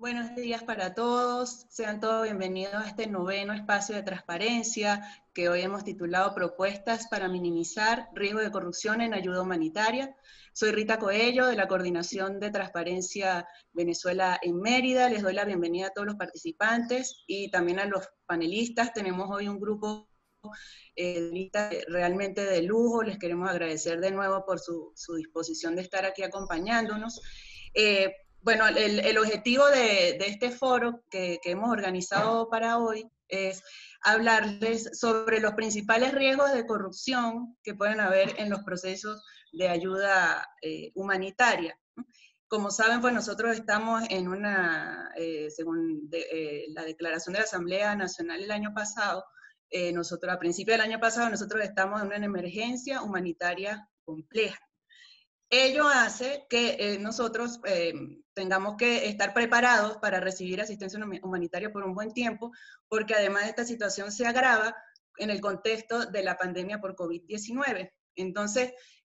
Buenos días para todos, sean todos bienvenidos a este noveno espacio de transparencia que hoy hemos titulado Propuestas para minimizar riesgo de corrupción en ayuda humanitaria. Soy Rita Coello de la Coordinación de Transparencia Venezuela en Mérida. Les doy la bienvenida a todos los participantes y también a los panelistas. Tenemos hoy un grupo realmente de lujo. Les queremos agradecer de nuevo por su disposición de estar aquí acompañándonos. Bueno, el objetivo de este foro que hemos organizado para hoy es hablarles sobre los principales riesgos de corrupción que pueden haber en los procesos de ayuda humanitaria. Como saben, pues nosotros estamos en una, según la declaración de la Asamblea Nacional el año pasado, nosotros a principios del año pasado, nosotros estamos en una emergencia humanitaria compleja. Ello hace que nosotros tengamos que estar preparados para recibir asistencia humanitaria por un buen tiempo, porque además esta situación se agrava en el contexto de la pandemia por COVID-19. Entonces,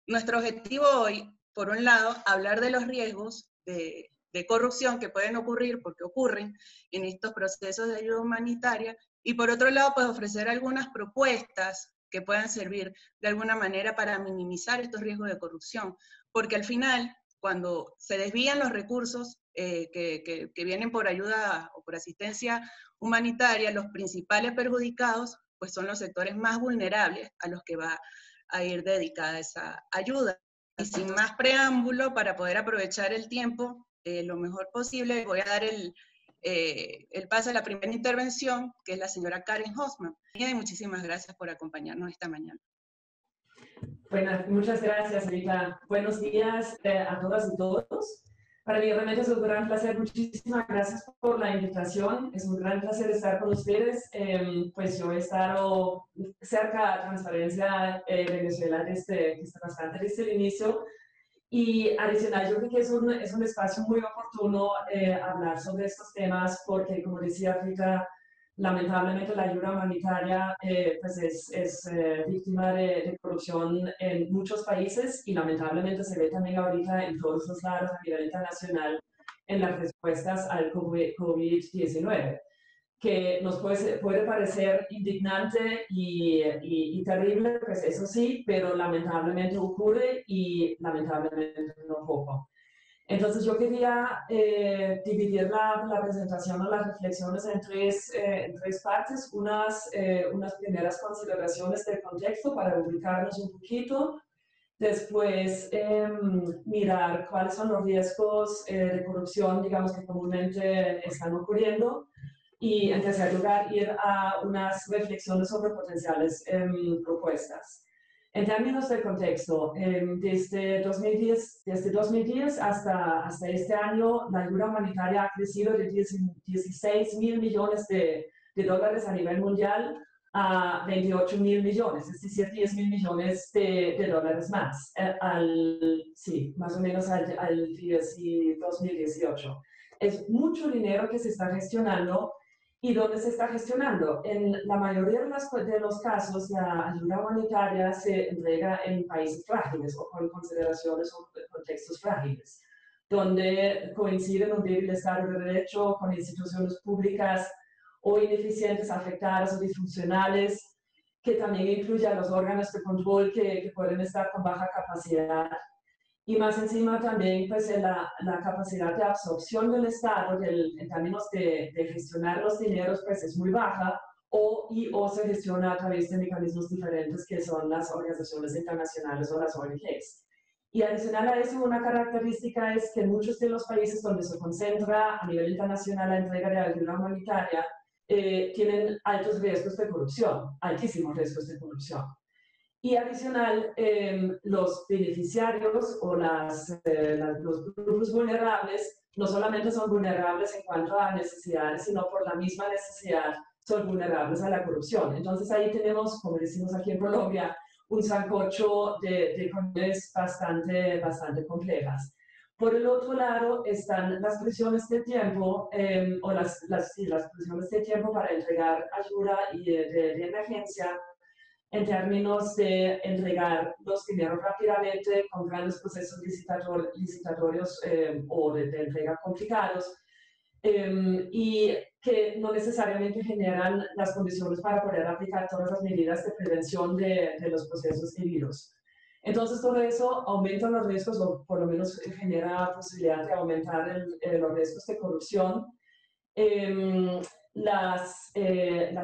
nuestro objetivo hoy, por un lado, hablar de los riesgos de corrupción que pueden ocurrir, porque ocurren en estos procesos de ayuda humanitaria, y por otro lado, pues ofrecer algunas propuestas que puedan servir de alguna manera para minimizar estos riesgos de corrupción, porque al final, cuando se desvían los recursos que vienen por ayuda o por asistencia humanitaria, los principales perjudicados pues son los sectores más vulnerables a los que va a ir dedicada esa ayuda. Y sin más preámbulo, para poder aprovechar el tiempo lo mejor posible, voy a dar el pase a la primera intervención, que es la señora Karen Hoffman. Y muchísimas gracias por acompañarnos esta mañana. Bueno, muchas gracias, Rita. Buenos días a todas y todos. Para mí realmente es un gran placer. Muchísimas gracias por la invitación. Es un gran placer estar con ustedes. Pues yo he estado cerca de Transparencia Venezuela desde el inicio. Y adicional, yo creo que es un espacio muy oportuno hablar sobre estos temas porque, como decía Rita, lamentablemente la ayuda humanitaria pues es víctima de corrupción en muchos países y lamentablemente se ve también ahorita en todos los lados a nivel internacional en las respuestas al COVID-19, que nos puede parecer indignante y terrible, pues eso sí, pero lamentablemente ocurre y lamentablemente no poco. Entonces yo quería dividir la presentación o las reflexiones en tres partes. Unas primeras consideraciones del contexto para ubicarnos un poquito. Después mirar cuáles son los riesgos de corrupción, digamos, que comúnmente están ocurriendo. Y en tercer lugar, ir a unas reflexiones sobre potenciales propuestas. En términos de contexto, desde 2010 hasta este año, la ayuda humanitaria ha crecido de 16 mil millones de dólares a nivel mundial a 28 mil millones, es decir, 10 mil millones de dólares más, sí, más o menos al 2018. Es mucho dinero que se está gestionando. ¿Y dónde se está gestionando? En la mayoría de los casos, la ayuda humanitaria se entrega en países frágiles o con consideraciones o contextos frágiles, donde coinciden un débil Estado de Derecho con instituciones públicas o ineficientes, afectadas o disfuncionales, que también incluye a los órganos de control que pueden estar con baja capacidad. Y más encima también pues la capacidad de absorción del Estado en términos de gestionar los dineros pues es muy baja o se gestiona a través de mecanismos diferentes que son las organizaciones internacionales o las ONGs. Y adicional a eso, una característica es que en muchos de los países donde se concentra a nivel internacional la entrega de ayuda humanitaria tienen altos riesgos de corrupción, altísimos riesgos de corrupción. Y adicional, los beneficiarios o los grupos vulnerables no solamente son vulnerables en cuanto a necesidades, sino por la misma necesidad son vulnerables a la corrupción. Entonces ahí tenemos, como decimos aquí en Colombia, un sancocho de condiciones bastante complejas. Por el otro lado están las presiones de tiempo o las presiones de tiempo para entregar ayuda y de emergencia, en términos de entregar los dineros rápidamente con grandes procesos licitatorios o de entrega complicados, y que no necesariamente generan las condiciones para poder aplicar todas las medidas de prevención de los procesos debidos. Entonces, todo eso aumenta los riesgos, o por lo menos genera posibilidad de aumentar los riesgos de corrupción. Las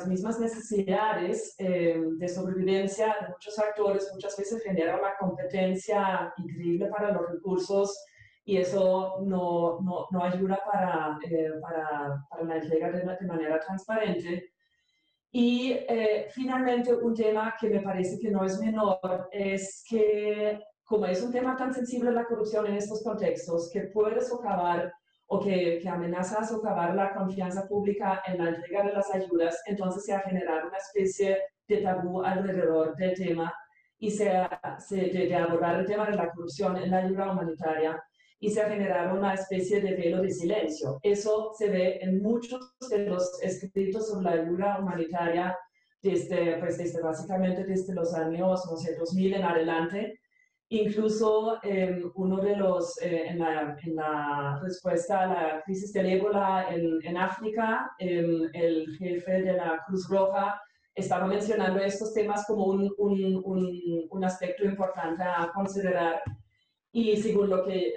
mismas necesidades de sobrevivencia de muchos actores muchas veces generan una competencia increíble para los recursos y eso no ayuda para la entrega de manera transparente. Y finalmente, un tema que me parece que no es menor es que, como es un tema tan sensible la corrupción en estos contextos, que puede socavar o que amenaza a socavar la confianza pública en la entrega de las ayudas, entonces se ha generado una especie de tabú alrededor del tema y de abordar el tema de la corrupción en la ayuda humanitaria y se ha generado una especie de velo de silencio. Eso se ve en muchos de los escritos sobre la ayuda humanitaria básicamente desde los años 2000 en adelante. Incluso uno de los, en la respuesta a la crisis del ébola en África, el jefe de la Cruz Roja estaba mencionando estos temas como un aspecto importante a considerar. Y según lo que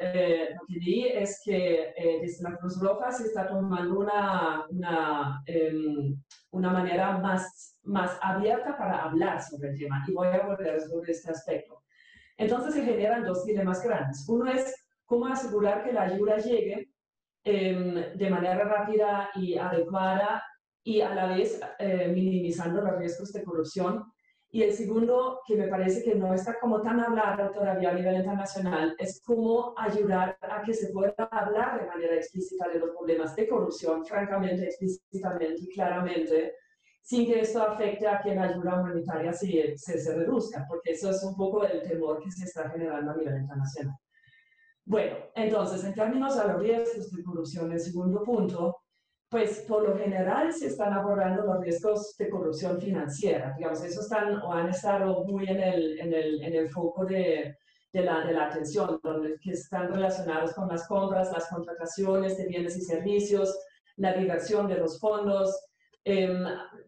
leí es que desde la Cruz Roja se está tomando una manera más abierta para hablar sobre el tema. Y voy a volver sobre este aspecto. Entonces se generan dos dilemas grandes. Uno es cómo asegurar que la ayuda llegue de manera rápida y adecuada y a la vez minimizando los riesgos de corrupción. Y el segundo, que me parece que no está como tan hablado todavía a nivel internacional, es cómo ayudar a que se pueda hablar de manera explícita de los problemas de corrupción, francamente, explícitamente y claramente, sin que esto afecte a que la ayuda humanitaria se reduzca, porque eso es un poco el temor que se está generando a nivel internacional. Bueno, entonces, en términos de los riesgos de corrupción, el segundo punto, pues por lo general se están abordando los riesgos de corrupción financiera. Digamos, esos han estado muy en el foco de la atención, que están relacionados con las compras, las contrataciones de bienes y servicios, la diversión de los fondos,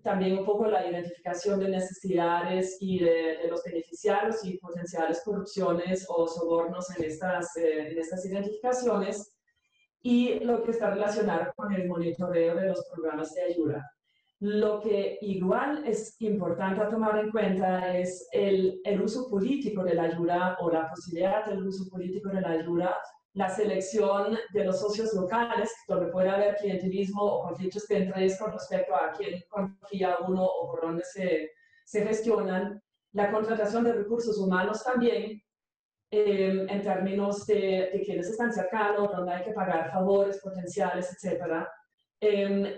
también un poco la identificación de necesidades y de los beneficiarios y potenciales corrupciones o sobornos en estas identificaciones, y lo que está relacionado con el monitoreo de los programas de ayuda. Lo que igual es importante a tomar en cuenta es el uso político de la ayuda o la posibilidad del uso político de la ayuda, la selección de los socios locales, donde puede haber clientelismo o conflictos de interés con respecto a quién confía uno o por dónde se gestionan, la contratación de recursos humanos también, en términos de quienes están cercanos, donde hay que pagar favores potenciales, etc.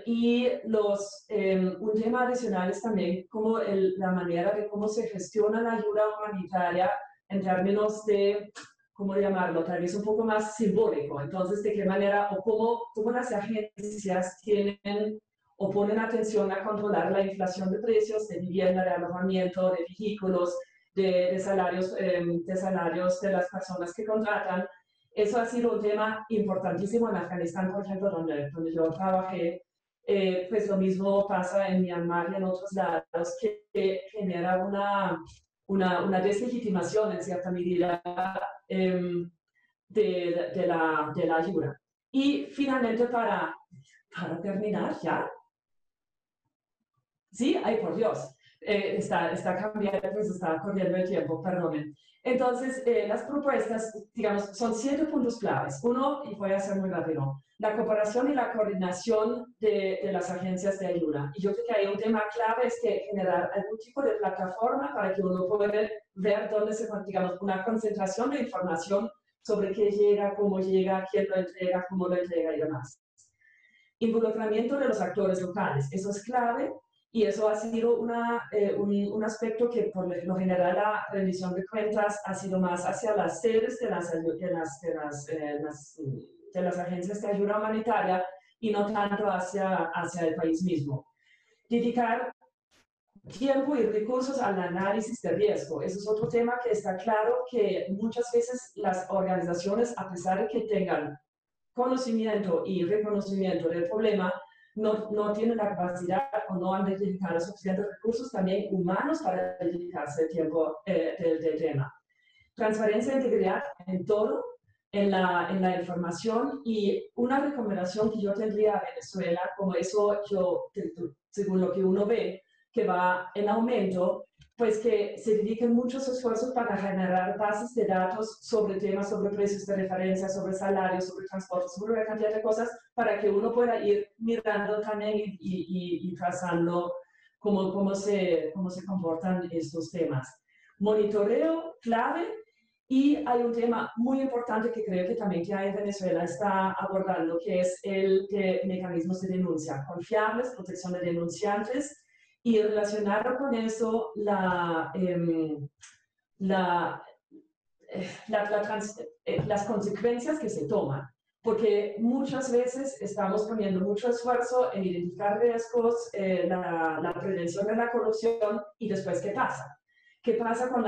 Y un tema adicional es también como la manera de cómo se gestiona la ayuda humanitaria en términos de, ¿cómo llamarlo? Tal vez un poco más simbólico. Entonces, ¿de qué manera o cómo las agencias tienen o ponen atención a controlar la inflación de precios de vivienda, de alojamiento, de vehículos, de salarios de las personas que contratan? Eso ha sido un tema importantísimo en Afganistán, por ejemplo, donde yo trabajé. Pues lo mismo pasa en Myanmar y en otros lados, que genera una deslegitimación en cierta medida de la ayuda. Y finalmente, para terminar ya, sí, ay por Dios, está cambiando, pues está corriendo el tiempo, perdonen. Entonces, las propuestas, digamos, son 7 puntos claves. Uno, y voy a ser muy rápido, la cooperación y la coordinación de las agencias de ayuda. Y yo creo que hay un tema clave, es que generar algún tipo de plataforma para que uno pueda ver dónde se, digamos, una concentración de información sobre qué llega, cómo llega, quién lo entrega, cómo lo entrega y demás. Involucramiento de los actores locales, eso es clave. Y eso ha sido un aspecto que, por lo general, la rendición de cuentas ha sido más hacia las sedes de las agencias de ayuda humanitaria y no tanto hacia el país mismo. Dedicar tiempo y recursos al análisis de riesgo. Eso es otro tema que está claro que muchas veces las organizaciones, a pesar de que tengan conocimiento y reconocimiento del problema, no tienen la capacidad o no han dedicado suficientes recursos también humanos para dedicarse el tiempo del tema. Transparencia e integridad en todo, en la información, y una recomendación que yo tendría a Venezuela, como eso yo, según lo que uno ve, que va en aumento, pues que se dediquen muchos esfuerzos para generar bases de datos sobre temas, sobre precios de referencia, sobre salarios, sobre transporte, sobre una cantidad de cosas, para que uno pueda ir mirando también y trazando cómo se comportan estos temas. Monitoreo clave. Y hay un tema muy importante que creo que también ya en Venezuela está abordando, que es el de mecanismos de denuncia confiables, protección de denunciantes, y relacionado con eso las consecuencias que se toman. Porque muchas veces estamos poniendo mucho esfuerzo en identificar riesgos, la prevención de la corrupción, y después, ¿qué pasa? ¿Qué pasa con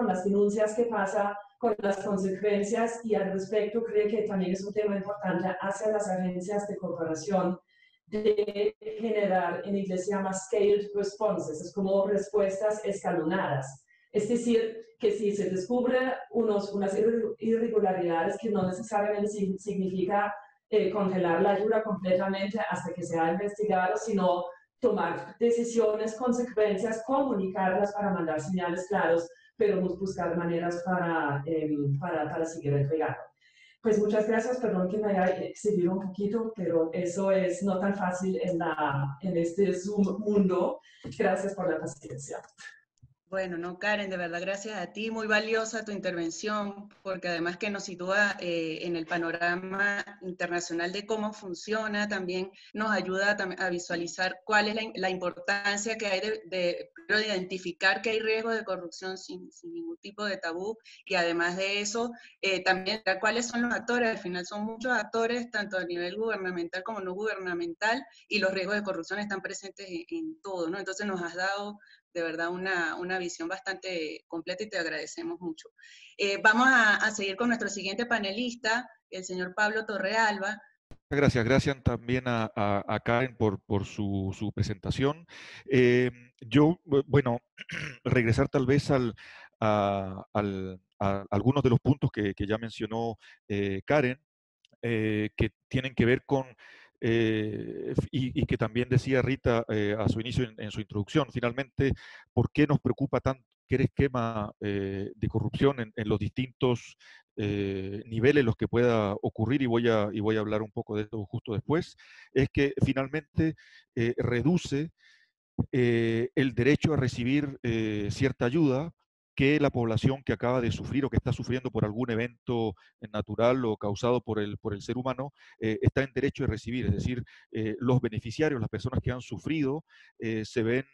las denuncias? ¿Qué pasa con las consecuencias? Y al respecto, creo que también es un tema importante hacia las agencias de cooperación de generar, en inglés se llama scaled responses, es como respuestas escalonadas. Es decir, que si se descubre unas irregularidades, que no necesariamente significa congelar la ayuda completamente hasta que se ha investigado, sino tomar decisiones, consecuencias, comunicarlas para mandar señales claros, pero buscar maneras para seguir entregando. Pues muchas gracias, perdón que me haya excedido un poquito, pero eso es no tan fácil en este Zoom mundo. Gracias por la paciencia. Bueno, no, Karen, de verdad, gracias a ti. Muy valiosa tu intervención, porque además que nos sitúa en el panorama internacional de cómo funciona, también nos ayuda a visualizar cuál es la importancia que hay de identificar que hay riesgo de corrupción sin ningún tipo de tabú, y además de eso, también cuáles son los actores. Al final son muchos actores, tanto a nivel gubernamental como no gubernamental, y los riesgos de corrupción están presentes en todo, ¿no? Entonces nos has dado de verdad una visión bastante completa y te agradecemos mucho. Vamos a seguir con nuestro siguiente panelista, el señor Pablo Torrealba. Gracias también a Karen por su presentación. Yo, bueno, regresar tal vez a algunos de los puntos que ya mencionó Karen, que tienen que ver con, y que también decía Rita a su inicio en su introducción, finalmente, ¿por qué nos preocupa tanto el esquema de corrupción en los distintos niveles en los que pueda ocurrir? Y voy a hablar un poco de esto justo después. Es que finalmente reduce el derecho a recibir cierta ayuda que la población que acaba de sufrir o que está sufriendo por algún evento natural o causado por el ser humano está en derecho de recibir. Es decir, los beneficiarios, las personas que han sufrido, ven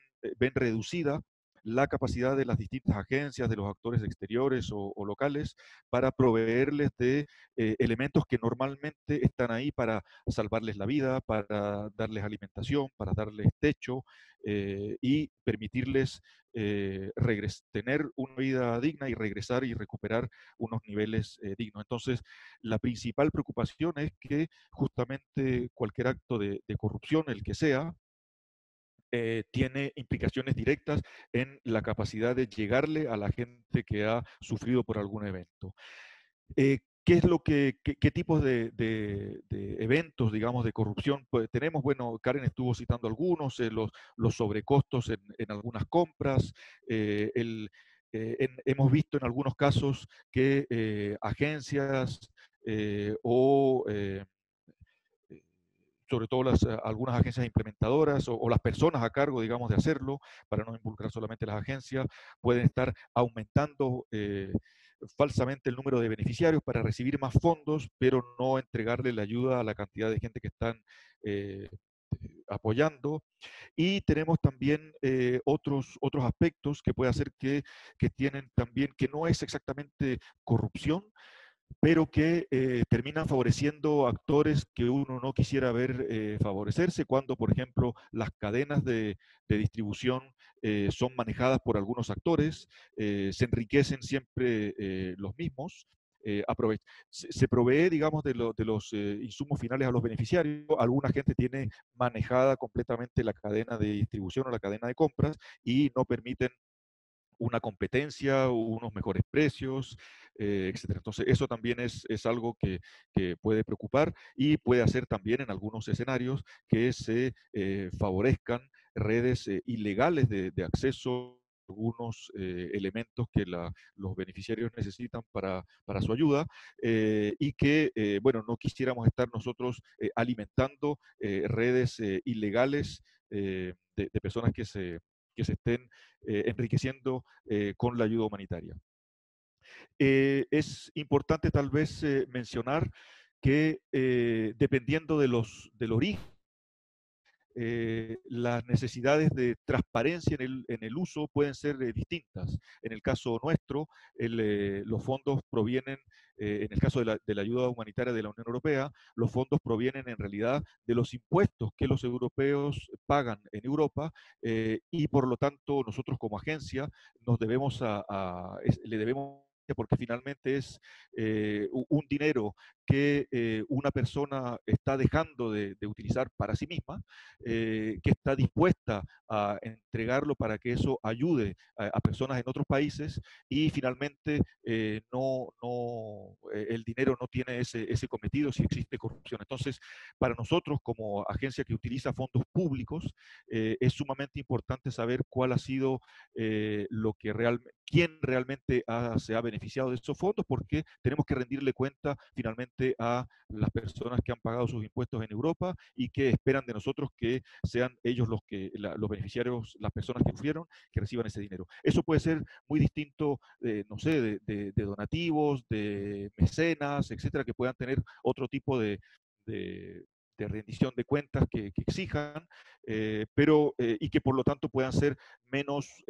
reducida la capacidad de las distintas agencias, de los actores exteriores o locales, para proveerles de elementos que normalmente están ahí para salvarles la vida, para darles alimentación, para darles techo, y permitirles tener una vida digna y regresar y recuperar unos niveles dignos. Entonces, la principal preocupación es que justamente cualquier acto de corrupción, el que sea, tiene implicaciones directas en la capacidad de llegarle a la gente que ha sufrido por algún evento. ¿Qué tipos de eventos, digamos, de corrupción pues, tenemos? Bueno, Karen estuvo citando algunos, los sobrecostos en algunas compras, hemos visto en algunos casos que agencias o sobre todo algunas agencias implementadoras o las personas a cargo, digamos, de hacerlo, para no involucrar solamente las agencias, pueden estar aumentando falsamente el número de beneficiarios para recibir más fondos, pero no entregarle la ayuda a la cantidad de gente que están apoyando. Y tenemos también otros aspectos que puede hacer que tienen también, que no es exactamente corrupción, pero que terminan favoreciendo actores que uno no quisiera ver favorecerse, cuando, por ejemplo, las cadenas de distribución son manejadas por algunos actores, se enriquecen siempre los mismos, se provee, digamos, de los insumos finales a los beneficiarios. Alguna gente tiene manejada completamente la cadena de distribución o la cadena de compras y no permiten una competencia, unos mejores precios, etcétera. Entonces, eso también es algo que puede preocupar y puede hacer también en algunos escenarios que se favorezcan redes ilegales de acceso a algunos elementos que los beneficiarios necesitan para su ayuda y que, bueno, no quisiéramos estar nosotros alimentando redes ilegales de personas que se estén enriqueciendo con la ayuda humanitaria. Es importante tal vez mencionar que dependiendo del origen, las necesidades de transparencia en el uso pueden ser distintas. En el caso nuestro, los fondos provienen, en el caso de la ayuda humanitaria de la Unión Europea, los fondos provienen en realidad de los impuestos que los europeos pagan en Europa y por lo tanto nosotros como agencia le debemos porque finalmente es un dinero que una persona está dejando de utilizar para sí misma, que está dispuesta a entregarlo para que eso ayude a personas en otros países y finalmente el dinero no tiene ese cometido si existe corrupción. Entonces, para nosotros como agencia que utiliza fondos públicos, es sumamente importante saber cuál ha sido quién realmente se ha beneficiado de esos fondos, porque tenemos que rendirle cuenta finalmente a las personas que han pagado sus impuestos en Europa y que esperan de nosotros que sean ellos los beneficiarios, las personas que sufrieron, que reciban ese dinero. Eso puede ser muy distinto, no sé, de donativos, de mecenas, etcétera, que puedan tener otro tipo de de rendición de cuentas que exijan, y que por lo tanto puedan ser menos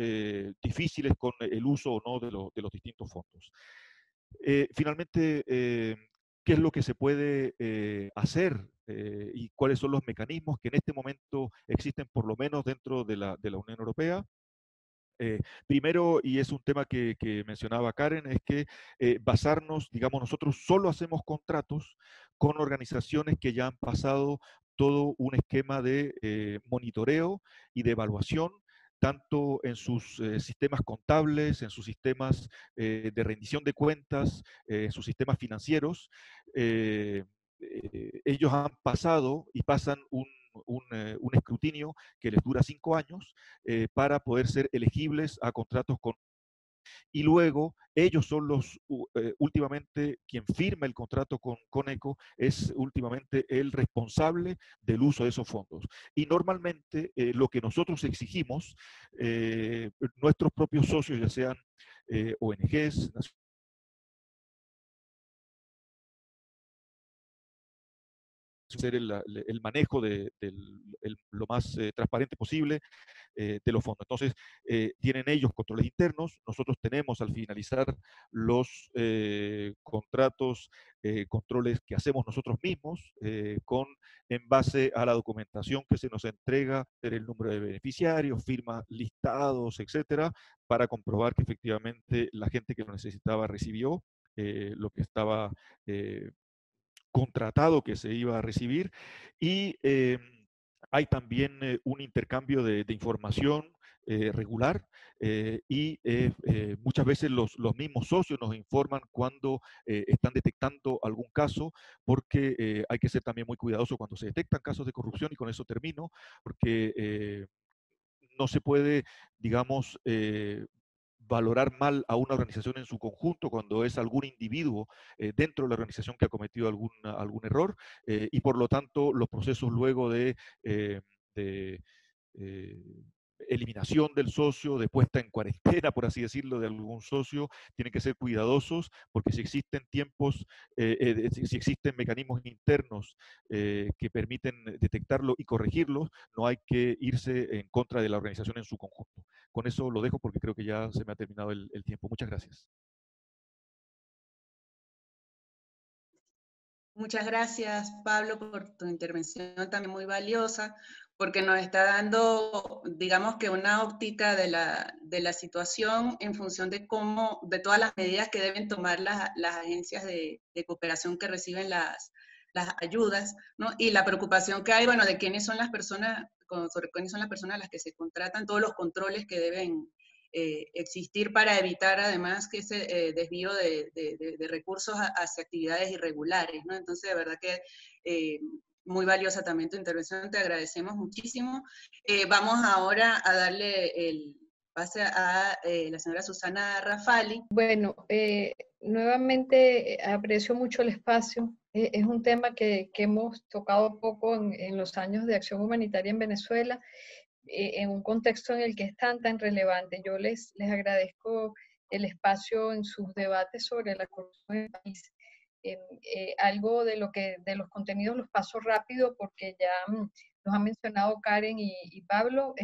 difíciles con el uso o no de los distintos fondos. Finalmente, ¿qué es lo que se puede hacer y cuáles son los mecanismos que en este momento existen por lo menos dentro de la Unión Europea? Primero, y es un tema que mencionaba Karen, es que basarnos, digamos, nosotros solo hacemos contratos con organizaciones que ya han pasado todo un esquema de monitoreo y de evaluación, tanto en sus sistemas contables, en sus sistemas de rendición de cuentas, en sus sistemas financieros. Eh, Ellos han pasado y pasan un escrutinio que les dura 5 años para poder ser elegibles a contratos con... Y luego ellos son últimamente, quien firma el contrato con ECO es últimamente el responsable del uso de esos fondos. Y normalmente lo que nosotros exigimos, nuestros propios socios, ya sean ONGs, hacer el manejo lo más transparente posible de los fondos. Entonces, tienen ellos controles internos, nosotros tenemos al finalizar los contratos, controles que hacemos nosotros mismos, en base a la documentación que se nos entrega, el número de beneficiarios, firmas, listados, etcétera, para comprobar que efectivamente la gente que lo necesitaba recibió lo que estaba contratado que se iba a recibir y hay también un intercambio de información regular y muchas veces los mismos socios nos informan cuando están detectando algún caso, porque hay que ser también muy cuidadoso cuando se detectan casos de corrupción y con eso termino, porque no se puede, digamos, valorar mal a una organización en su conjunto cuando es algún individuo dentro de la organización que ha cometido algún error y por lo tanto los procesos luego de eh, eliminación del socio, de puesta en cuarentena, por así decirlo, de algún socio, tienen que ser cuidadosos porque si existen si existen mecanismos internos que permiten detectarlo y corregirlos, no hay que irse en contra de la organización en su conjunto. Con eso lo dejo porque creo que ya se me ha terminado el tiempo. Muchas gracias. Muchas gracias, Pablo, por tu intervención también muy valiosa. porque nos está dando, digamos que una óptica de la situación en función de todas las medidas que deben tomar las agencias de cooperación que reciben las ayudas, ¿no? Y la preocupación que hay, bueno, de quiénes son las personas, sobre quiénes son las personas a las que se contratan, todos los controles que deben existir para evitar además que ese desvío de recursos hacia actividades irregulares, ¿no? Entonces, de verdad que muy valiosa también tu intervención, te agradecemos muchísimo. Vamos ahora a darle el pase a la señora Susana Rafali. Bueno, nuevamente aprecio mucho el espacio. Es un tema que hemos tocado poco en los años de acción humanitaria en Venezuela, en un contexto en el que es tan relevante. Yo les agradezco el espacio en sus debates sobre la corrupción en el país. Algo de los contenidos los paso rápido porque ya los han mencionado Karen y Pablo.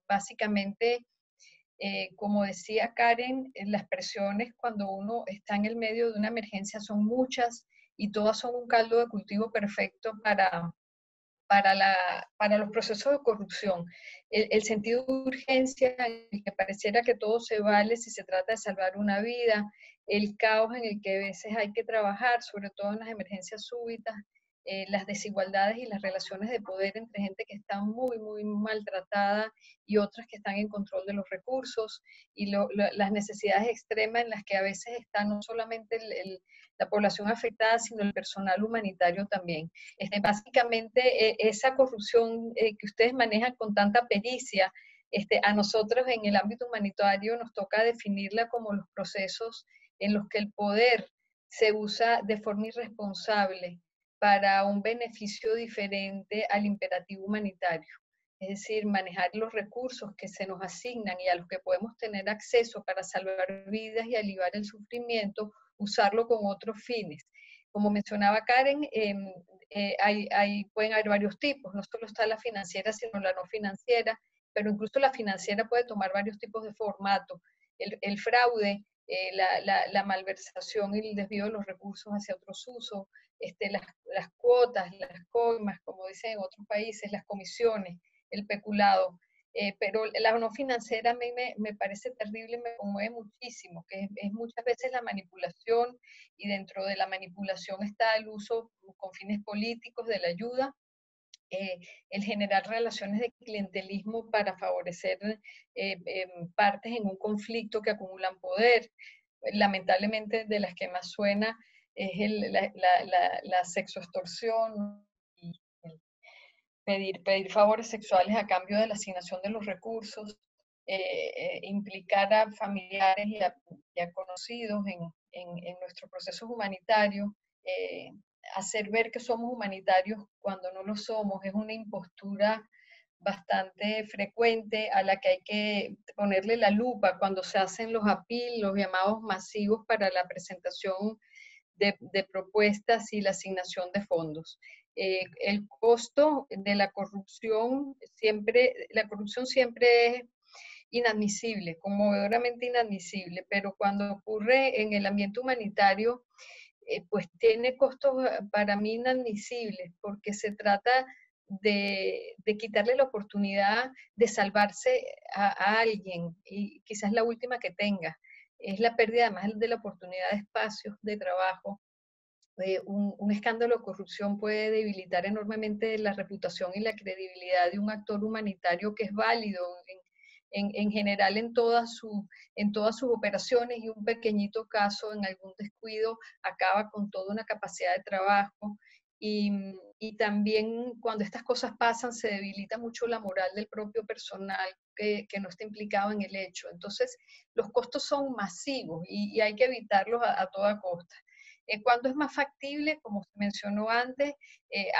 Básicamente, como decía Karen, las presiones cuando uno está en el medio de una emergencia son muchas y todas son un caldo de cultivo perfecto para los procesos de corrupción. El sentido de urgencia en el que pareciera que todo se vale si se trata de salvar una vida, el caos en el que a veces hay que trabajar, sobre todo en las emergencias súbitas, las desigualdades y las relaciones de poder entre gente que está muy maltratada y otras que están en control de los recursos, y las necesidades extremas en las que a veces está no solamente la población afectada, sino el personal humanitario también. Básicamente, esa corrupción que ustedes manejan con tanta pericia, a nosotros en el ámbito humanitario nos toca definirla como los procesos en los que el poder se usa de forma irresponsable para un beneficio diferente al imperativo humanitario. Es decir, manejar los recursos que se nos asignan y a los que podemos tener acceso para salvar vidas y aliviar el sufrimiento, usarlo con otros fines. Como mencionaba Karen, pueden haber varios tipos, no solo está la financiera, sino la no financiera, pero incluso la financiera puede tomar varios tipos de formato. El fraude, la malversación y el desvío de los recursos hacia otros usos, las cuotas, las coimas, como dicen en otros países, las comisiones, el peculado. Pero la no financiera a mí me parece terrible y me conmueve muchísimo, que es muchas veces la manipulación, y dentro de la manipulación está el uso con fines políticos de la ayuda, el generar relaciones de clientelismo para favorecer partes en un conflicto que acumulan poder. Lamentablemente, de las que más suena es la sexoextorsión y pedir favores sexuales a cambio de la asignación de los recursos, implicar a familiares y a conocidos en nuestros procesos humanitarios, hacer ver que somos humanitarios cuando no lo somos, es una impostura bastante frecuente a la que hay que ponerle la lupa cuando se hacen los appeals, los llamados masivos para la presentación de propuestas y la asignación de fondos. El costo de la corrupción siempre es inadmisible, conmovedoramente inadmisible, pero cuando ocurre en el ambiente humanitario, pues tiene costos para mí inadmisibles, porque se trata de quitarle la oportunidad de salvarse a alguien, y quizás la última que tenga. Es la pérdida además de la oportunidad de espacios de trabajo. Un escándalo de corrupción puede debilitar enormemente la reputación y la credibilidad de un actor humanitario que es válido en general en todas sus operaciones, y un pequeñito caso en algún descuido acaba con toda una capacidad de trabajo. Y también cuando estas cosas pasan se debilita mucho la moral del propio personal que no está implicado en el hecho. Entonces los costos son masivos y hay que evitarlos a toda costa. Cuando es más factible, como se mencionó antes,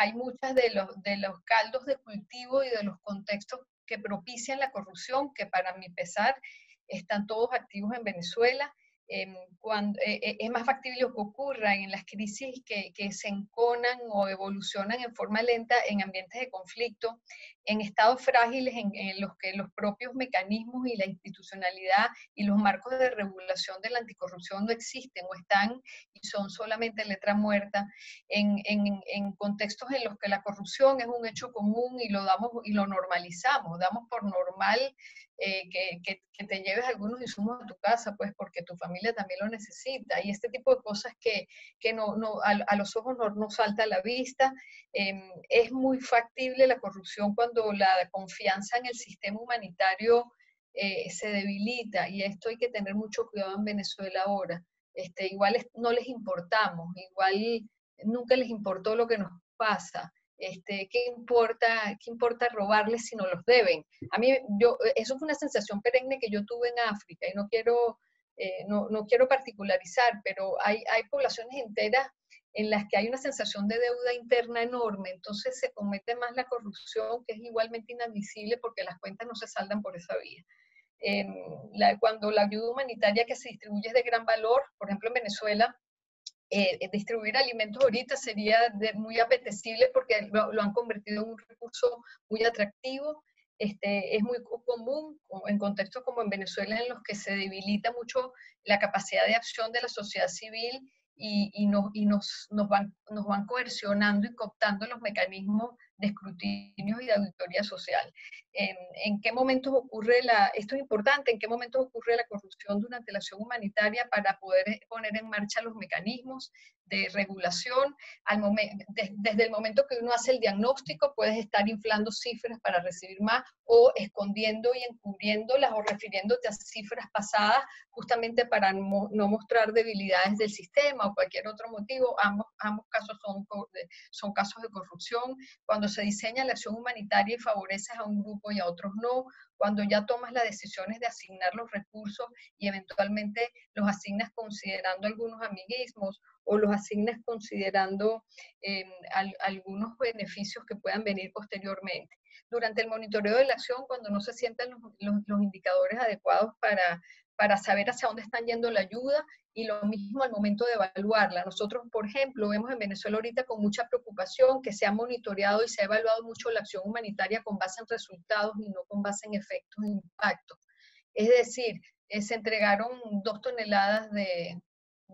hay muchos de los caldos de cultivo y de los contextos que propician la corrupción, que para mi pesar están todos activos en Venezuela. es más factible que ocurra en las crisis que se enconan o evolucionan en forma lenta en ambientes de conflicto, en estados frágiles en los que los propios mecanismos y la institucionalidad y los marcos de regulación de la anticorrupción no existen o están y son solamente letra muerta, en contextos en los que la corrupción es un hecho común y lo normalizamos, damos por normal que te lleves algunos insumos a tu casa, pues porque tu familia también lo necesita, y este tipo de cosas que a los ojos no salta a la vista. Es muy factible la corrupción cuando la confianza en el sistema humanitario se debilita, y esto hay que tener mucho cuidado en Venezuela ahora. Igual no les importamos, igual nunca les importó lo que nos pasa. ¿Qué importa robarles si no los deben? A mí, eso fue una sensación perenne que yo tuve en África, y no quiero particularizar, pero hay poblaciones enteras en las que hay una sensación de deuda interna enorme, entonces se comete más la corrupción, que es igualmente inadmisible porque las cuentas no se saldan por esa vía. Cuando la ayuda humanitaria que se distribuye es de gran valor, por ejemplo en Venezuela, distribuir alimentos ahorita sería muy apetecible porque lo han convertido en un recurso muy atractivo. Es muy común en contextos como en Venezuela, en los que se debilita mucho la capacidad de acción de la sociedad civil y nos van coercionando y cooptando los mecanismos de escrutinio y de auditoría social. ¿En qué momentos ocurre esto es importante, en qué momentos ocurre la corrupción durante la acción humanitaria para poder poner en marcha los mecanismos de regulación? Desde el momento que uno hace el diagnóstico, puedes estar inflando cifras para recibir más, o escondiendo y encubriéndolas, o refiriéndote a cifras pasadas justamente para no mostrar debilidades del sistema o cualquier otro motivo. Ambos casos son casos de corrupción. Cuando se diseña la acción humanitaria y favoreces a un grupo y a otros no, cuando ya tomas las decisiones de asignar los recursos y eventualmente los asignas considerando algunos amiguismos, o los asignas considerando algunos beneficios que puedan venir posteriormente. Durante el monitoreo de la acción, cuando no se sientan los indicadores adecuados para saber hacia dónde están yendo la ayuda, y lo mismo al momento de evaluarla. Nosotros, por ejemplo, vemos en Venezuela ahorita con mucha preocupación que se ha monitoreado y se ha evaluado mucho la acción humanitaria con base en resultados y no con base en efectos de impacto. Es decir, se entregaron 2 toneladas de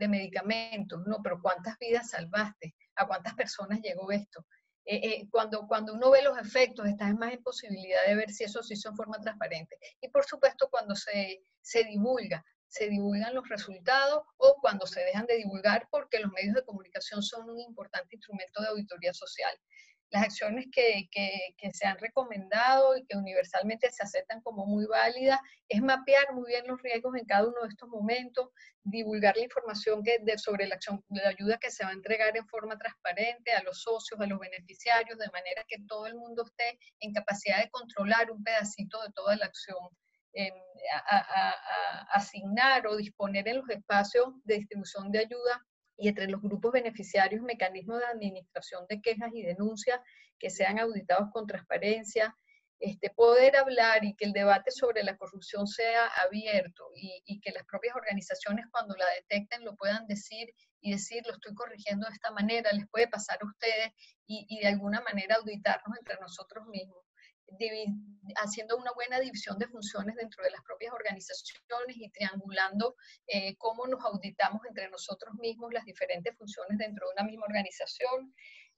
medicamentos, no, pero ¿cuántas vidas salvaste? ¿A cuántas personas llegó esto? Cuando uno ve los efectos, estás más en posibilidad de ver si eso se hizo en forma transparente. Y por supuesto, cuando se divulgan los resultados, o cuando se dejan de divulgar, porque los medios de comunicación son un importante instrumento de auditoría social. Las acciones que se han recomendado y que universalmente se aceptan como muy válidas es mapear muy bien los riesgos en cada uno de estos momentos, divulgar la información sobre la ayuda que se va a entregar en forma transparente a los socios, a los beneficiarios, de manera que todo el mundo esté en capacidad de controlar un pedacito de toda la acción. Asignar o disponer en los espacios de distribución de ayuda y entre los grupos beneficiarios mecanismos de administración de quejas y denuncias que sean auditados con transparencia, poder hablar y que el debate sobre la corrupción sea abierto, y que las propias organizaciones, cuando la detecten, lo puedan decir y decir: lo estoy corrigiendo de esta manera, les puede pasar a ustedes, y de alguna manera auditarnos entre nosotros mismos, haciendo una buena división de funciones dentro de las propias organizaciones y triangulando cómo nos auditamos entre nosotros mismos las diferentes funciones dentro de una misma organización.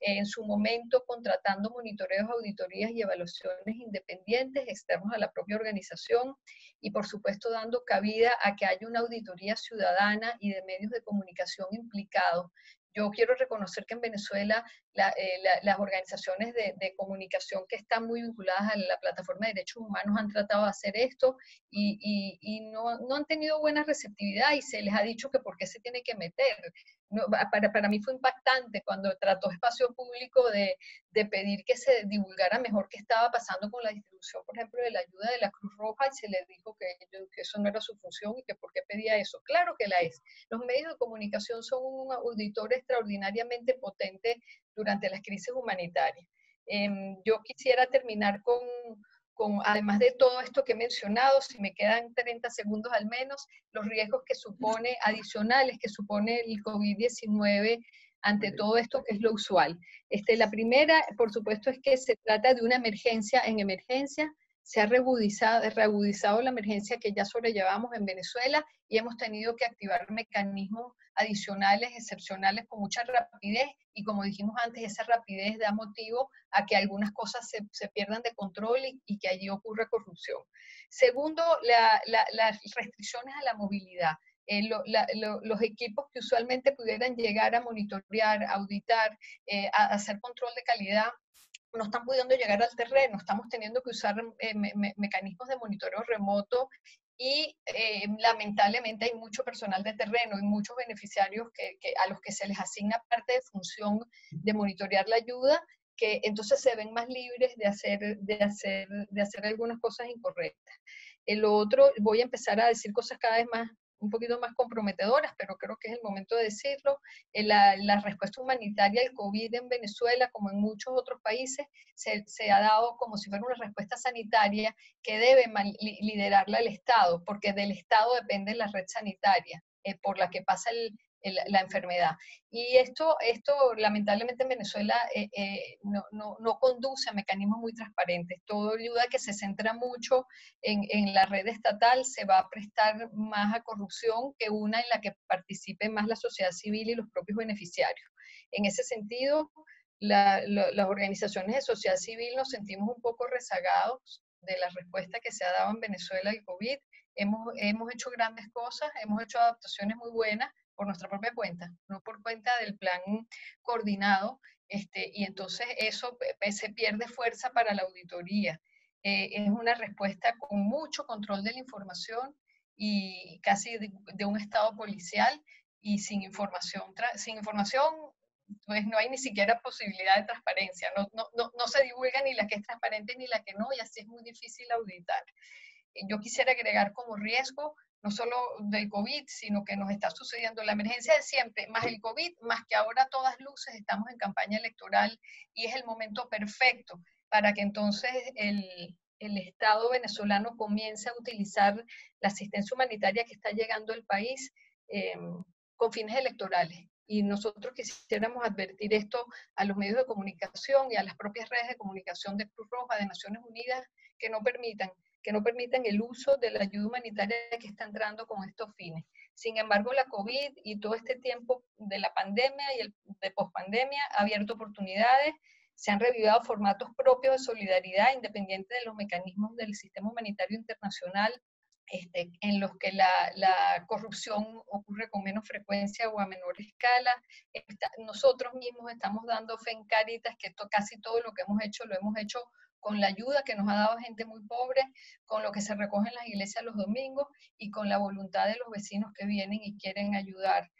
En su momento contratando monitoreos, auditorías y evaluaciones independientes externos a la propia organización, y por supuesto dando cabida a que haya una auditoría ciudadana y de medios de comunicación implicados. Yo quiero reconocer que en Venezuela las organizaciones de comunicación que están muy vinculadas a la plataforma de derechos humanos han tratado de hacer esto, y no han tenido buena receptividad, y se les ha dicho que por qué se tiene que meter. No, para mí fue impactante cuando trató Espacio Público de pedir que se divulgara mejor qué estaba pasando con la distribución, por ejemplo, de la ayuda de la Cruz Roja, y se les dijo que eso no era su función y que por qué pedía eso. Claro que la es. Los medios de comunicación son un auditor extraordinariamente potente durante las crisis humanitarias. Yo quisiera terminar con además de todo esto que he mencionado, si me quedan 30 segundos al menos, los riesgos que supone adicionales, que supone el COVID-19 ante todo esto que es lo usual. La primera, por supuesto, es que se trata de una emergencia en emergencia. Se ha reagudizado la emergencia que ya sobrellevamos en Venezuela y hemos tenido que activar mecanismos adicionales, excepcionales, con mucha rapidez, y como dijimos antes, esa rapidez da motivo a que algunas cosas se pierdan de control y que allí ocurra corrupción. Segundo, las restricciones a la movilidad. Los equipos que usualmente pudieran llegar a monitorear, auditar, a hacer control de calidad, no están pudiendo llegar al terreno, estamos teniendo que usar mecanismos de monitoreo remoto y lamentablemente hay mucho personal de terreno y muchos beneficiarios a los que se les asigna parte de función de monitorear la ayuda, que entonces se ven más libres de hacer algunas cosas incorrectas. Lo otro, voy a empezar a decir cosas cada vez más, un poquito más comprometedoras, pero creo que es el momento de decirlo. La respuesta humanitaria al COVID en Venezuela, como en muchos otros países, se ha dado como si fuera una respuesta sanitaria que debe liderarla el Estado, porque del Estado depende la red sanitaria por la que pasa la enfermedad. Y esto lamentablemente en Venezuela no conduce a mecanismos muy transparentes. Todo ayuda a que se centra mucho en la red estatal, se va a prestar más a corrupción que una en la que participe más la sociedad civil y los propios beneficiarios. En ese sentido, las organizaciones de sociedad civil nos sentimos un poco rezagados de la respuesta que se ha dado en Venezuela al COVID. Hemos hecho grandes cosas, hemos hecho adaptaciones muy buenas por nuestra propia cuenta, no por cuenta del plan coordinado, y entonces eso se pierde fuerza para la auditoría. Es una respuesta con mucho control de la información y casi de un estado policial, y sin información pues no hay ni siquiera posibilidad de transparencia, no se divulga ni la que es transparente ni la que no, y así es muy difícil auditar. Yo quisiera agregar como riesgo, no solo del COVID, sino que nos está sucediendo la emergencia de siempre, más el COVID, más que ahora a todas luces estamos en campaña electoral y es el momento perfecto para que entonces el Estado venezolano comience a utilizar la asistencia humanitaria que está llegando al país con fines electorales. Y nosotros quisiéramos advertir esto a los medios de comunicación y a las propias redes de comunicación de Cruz Roja, de Naciones Unidas, que no permitan el uso de la ayuda humanitaria que está entrando con estos fines. Sin embargo, la COVID y todo este tiempo de la pandemia y de pospandemia ha abierto oportunidades, se han revivido formatos propios de solidaridad independiente de los mecanismos del sistema humanitario internacional, en los que la corrupción ocurre con menos frecuencia o a menor escala. Nosotros mismos estamos dando fe en Cáritas que casi todo lo que hemos hecho lo hemos hecho con la ayuda que nos ha dado gente muy pobre, con lo que se recoge en las iglesias los domingos y con la voluntad de los vecinos que vienen y quieren ayudar.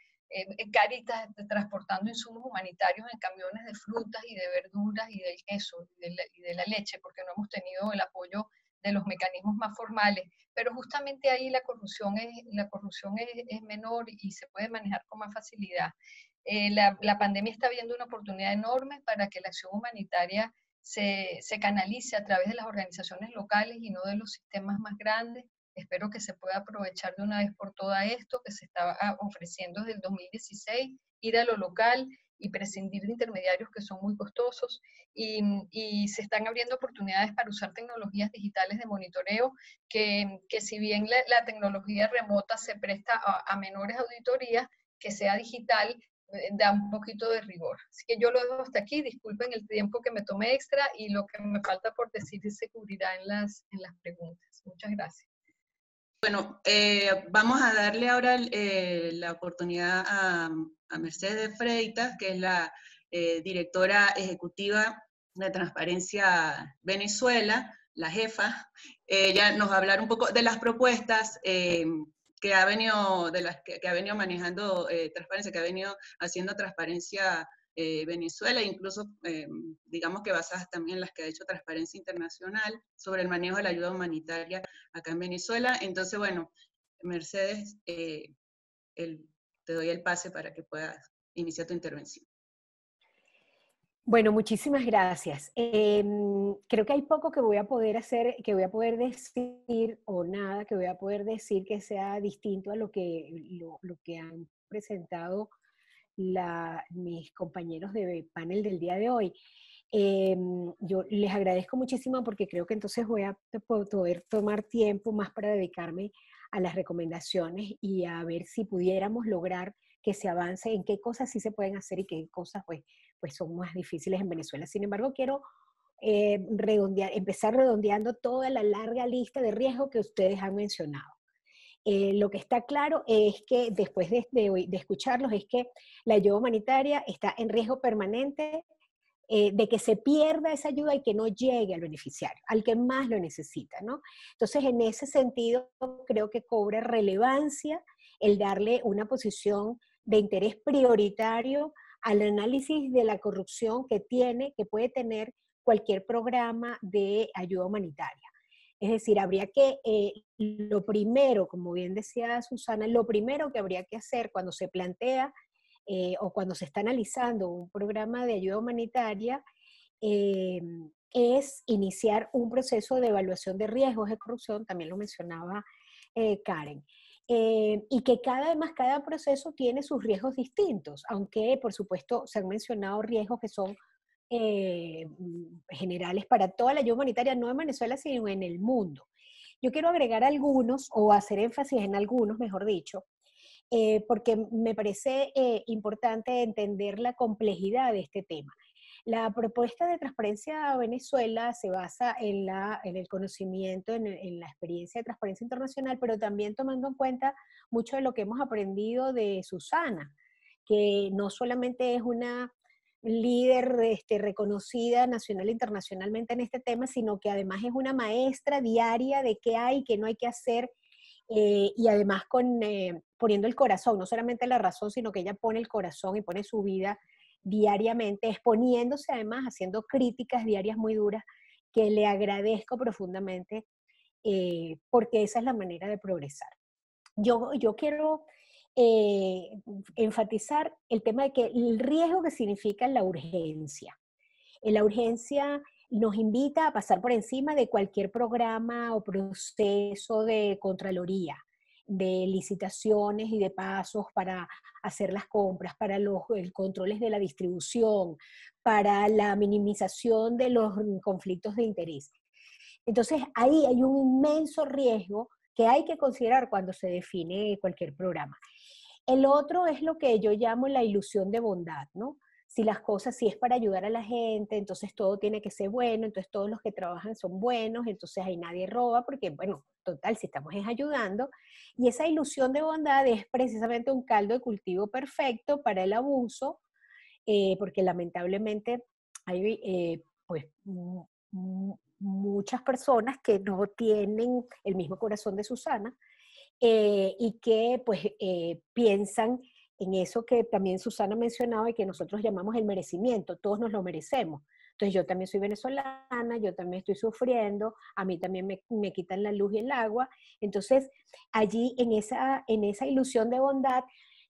Cáritas transportando insumos humanitarios en camiones de frutas y de verduras y del queso y de la leche, porque no hemos tenido el apoyo de los mecanismos más formales, pero justamente ahí la corrupción es menor y se puede manejar con más facilidad. La pandemia está viendo una oportunidad enorme para que la acción humanitaria se canalice a través de las organizaciones locales y no de los sistemas más grandes. Espero que se pueda aprovechar de una vez por todas esto que se estaba ofreciendo desde el 2016, ir a lo local y prescindir de intermediarios que son muy costosos, y se están abriendo oportunidades para usar tecnologías digitales de monitoreo que si bien la tecnología remota se presta a menores auditorías, que sea digital da un poquito de rigor. Así que yo lo dejo hasta aquí, disculpen el tiempo que me tomé extra y lo que me falta por decir se cubrirá en las preguntas. Muchas gracias. Bueno, vamos a darle ahora la oportunidad a Mercedes Freitas, que es la directora ejecutiva de Transparencia Venezuela, la jefa. Ella nos va a hablar un poco de las propuestas que ha venido manejando Transparencia, que ha venido haciendo Transparencia Venezuela, incluso digamos que basadas también en las que ha hecho Transparencia Internacional sobre el manejo de la ayuda humanitaria acá en Venezuela. Entonces, bueno, Mercedes, te doy el pase para que puedas iniciar tu intervención. Bueno, muchísimas gracias. Creo que hay poco que voy a poder hacer, que voy a poder decir, o nada que voy a poder decir que sea distinto a lo que han presentado mis compañeros de panel del día de hoy. Yo les agradezco muchísimo porque creo que entonces voy a poder tomar tiempo más para dedicarme a las recomendaciones y a ver si pudiéramos lograr que se avance en qué cosas sí se pueden hacer y qué cosas pues son más difíciles en Venezuela. Sin embargo, quiero empezar redondeando toda la larga lista de riesgos que ustedes han mencionado. Lo que está claro es que después de escucharlos es que la ayuda humanitaria está en riesgo permanente de que se pierda esa ayuda y que no llegue al beneficiario, al que más lo necesita, ¿no? Entonces, en ese sentido, creo que cobra relevancia el darle una posición de interés prioritario al análisis de la corrupción que puede tener cualquier programa de ayuda humanitaria. Es decir, habría que, lo primero, como bien decía Susana, lo primero que habría que hacer cuando se plantea o cuando se está analizando un programa de ayuda humanitaria es iniciar un proceso de evaluación de riesgos de corrupción, también lo mencionaba Karen. Y que además cada proceso tiene sus riesgos distintos, aunque por supuesto se han mencionado riesgos que son generales para toda la ayuda humanitaria, no en Venezuela, sino en el mundo. Yo quiero agregar algunos, o hacer énfasis en algunos, mejor dicho, porque me parece importante entender la complejidad de este tema. La propuesta de Transparencia Venezuela se basa en el conocimiento, en la experiencia de Transparencia Internacional, pero también tomando en cuenta mucho de lo que hemos aprendido de Susana, que no solamente es una líder reconocida nacional e internacionalmente en este tema, sino que además es una maestra diaria de qué hay y qué no hay que hacer, y además poniendo el corazón, no solamente la razón, sino que ella pone el corazón y pone su vida diariamente, exponiéndose además, haciendo críticas diarias muy duras, que le agradezco profundamente, porque esa es la manera de progresar. Yo quiero enfatizar el tema de que el riesgo que significa la urgencia. La urgencia nos invita a pasar por encima de cualquier programa o proceso de contraloría, de licitaciones y de pasos para hacer las compras, para los controles de la distribución, para la minimización de los conflictos de interés. Entonces, ahí hay un inmenso riesgo que hay que considerar cuando se define cualquier programa. El otro es lo que yo llamo la ilusión de bondad, ¿no? Si es para ayudar a la gente, entonces todo tiene que ser bueno, entonces todos los que trabajan son buenos, entonces ahí nadie roba, porque bueno, total, si estamos ayudando. Y esa ilusión de bondad es precisamente un caldo de cultivo perfecto para el abuso, porque lamentablemente hay pues muchas personas que no tienen el mismo corazón de Susana, y que pues piensan en eso que también Susana mencionaba y que nosotros llamamos el merecimiento, todos nos lo merecemos. Entonces yo también soy venezolana, yo también estoy sufriendo, a mí también me quitan la luz y el agua. Entonces allí en esa ilusión de bondad,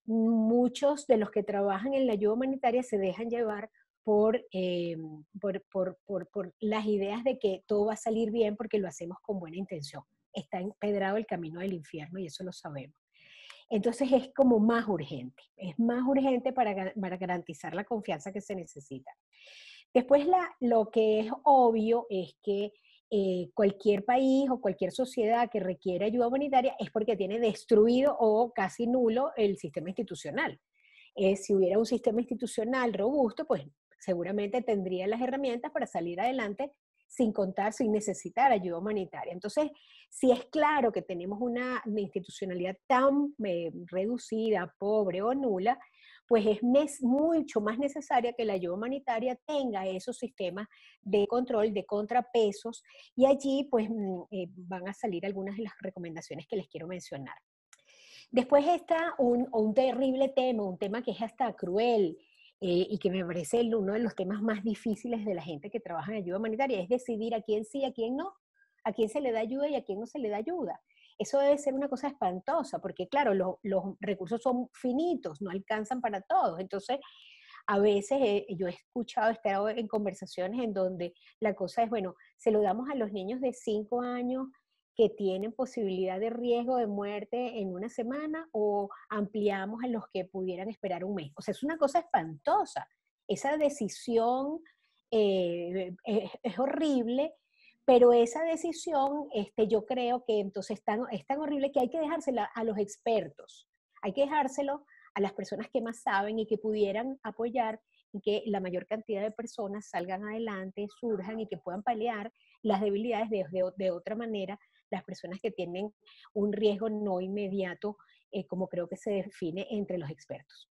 muchos de los que trabajan en la ayuda humanitaria se dejan llevar por las ideas de que todo va a salir bien porque lo hacemos con buena intención. Está empedrado el camino del infierno y eso lo sabemos. Entonces es como es más urgente para garantizar la confianza que se necesita. Después lo que es obvio es que cualquier país o cualquier sociedad que requiere ayuda humanitaria es porque tiene destruido o casi nulo el sistema institucional. Si hubiera un sistema institucional robusto, pues seguramente tendría las herramientas para salir adelante sin necesitar ayuda humanitaria. Entonces, si es claro que tenemos una institucionalidad tan reducida, pobre o nula, pues es mucho más necesaria que la ayuda humanitaria tenga esos sistemas de control, de contrapesos, y allí pues van a salir algunas de las recomendaciones que les quiero mencionar. Después está un terrible tema, un tema que es hasta cruel, y que me parece uno de los temas más difíciles de la gente que trabaja en ayuda humanitaria, es decidir a quién sí, a quién no, a quién se le da ayuda y a quién no se le da ayuda. Eso debe ser una cosa espantosa, porque claro, los recursos son finitos, no alcanzan para todos. Entonces, A veces yo he escuchado, he estado en conversaciones en donde la cosa es, bueno, se lo damos a los niños de 5 años que tienen posibilidad de riesgo de muerte en una semana o ampliamos a los que pudieran esperar un mes. O sea, es una cosa espantosa. Esa decisión es horrible, pero esa decisión yo creo que entonces es tan horrible que hay que dejársela a los expertos. Hay que dejárselo a las personas que más saben y que pudieran apoyar y que la mayor cantidad de personas salgan adelante, surjan y que puedan paliar las debilidades de otra manera, las personas que tienen un riesgo no inmediato, como creo que se define entre los expertos.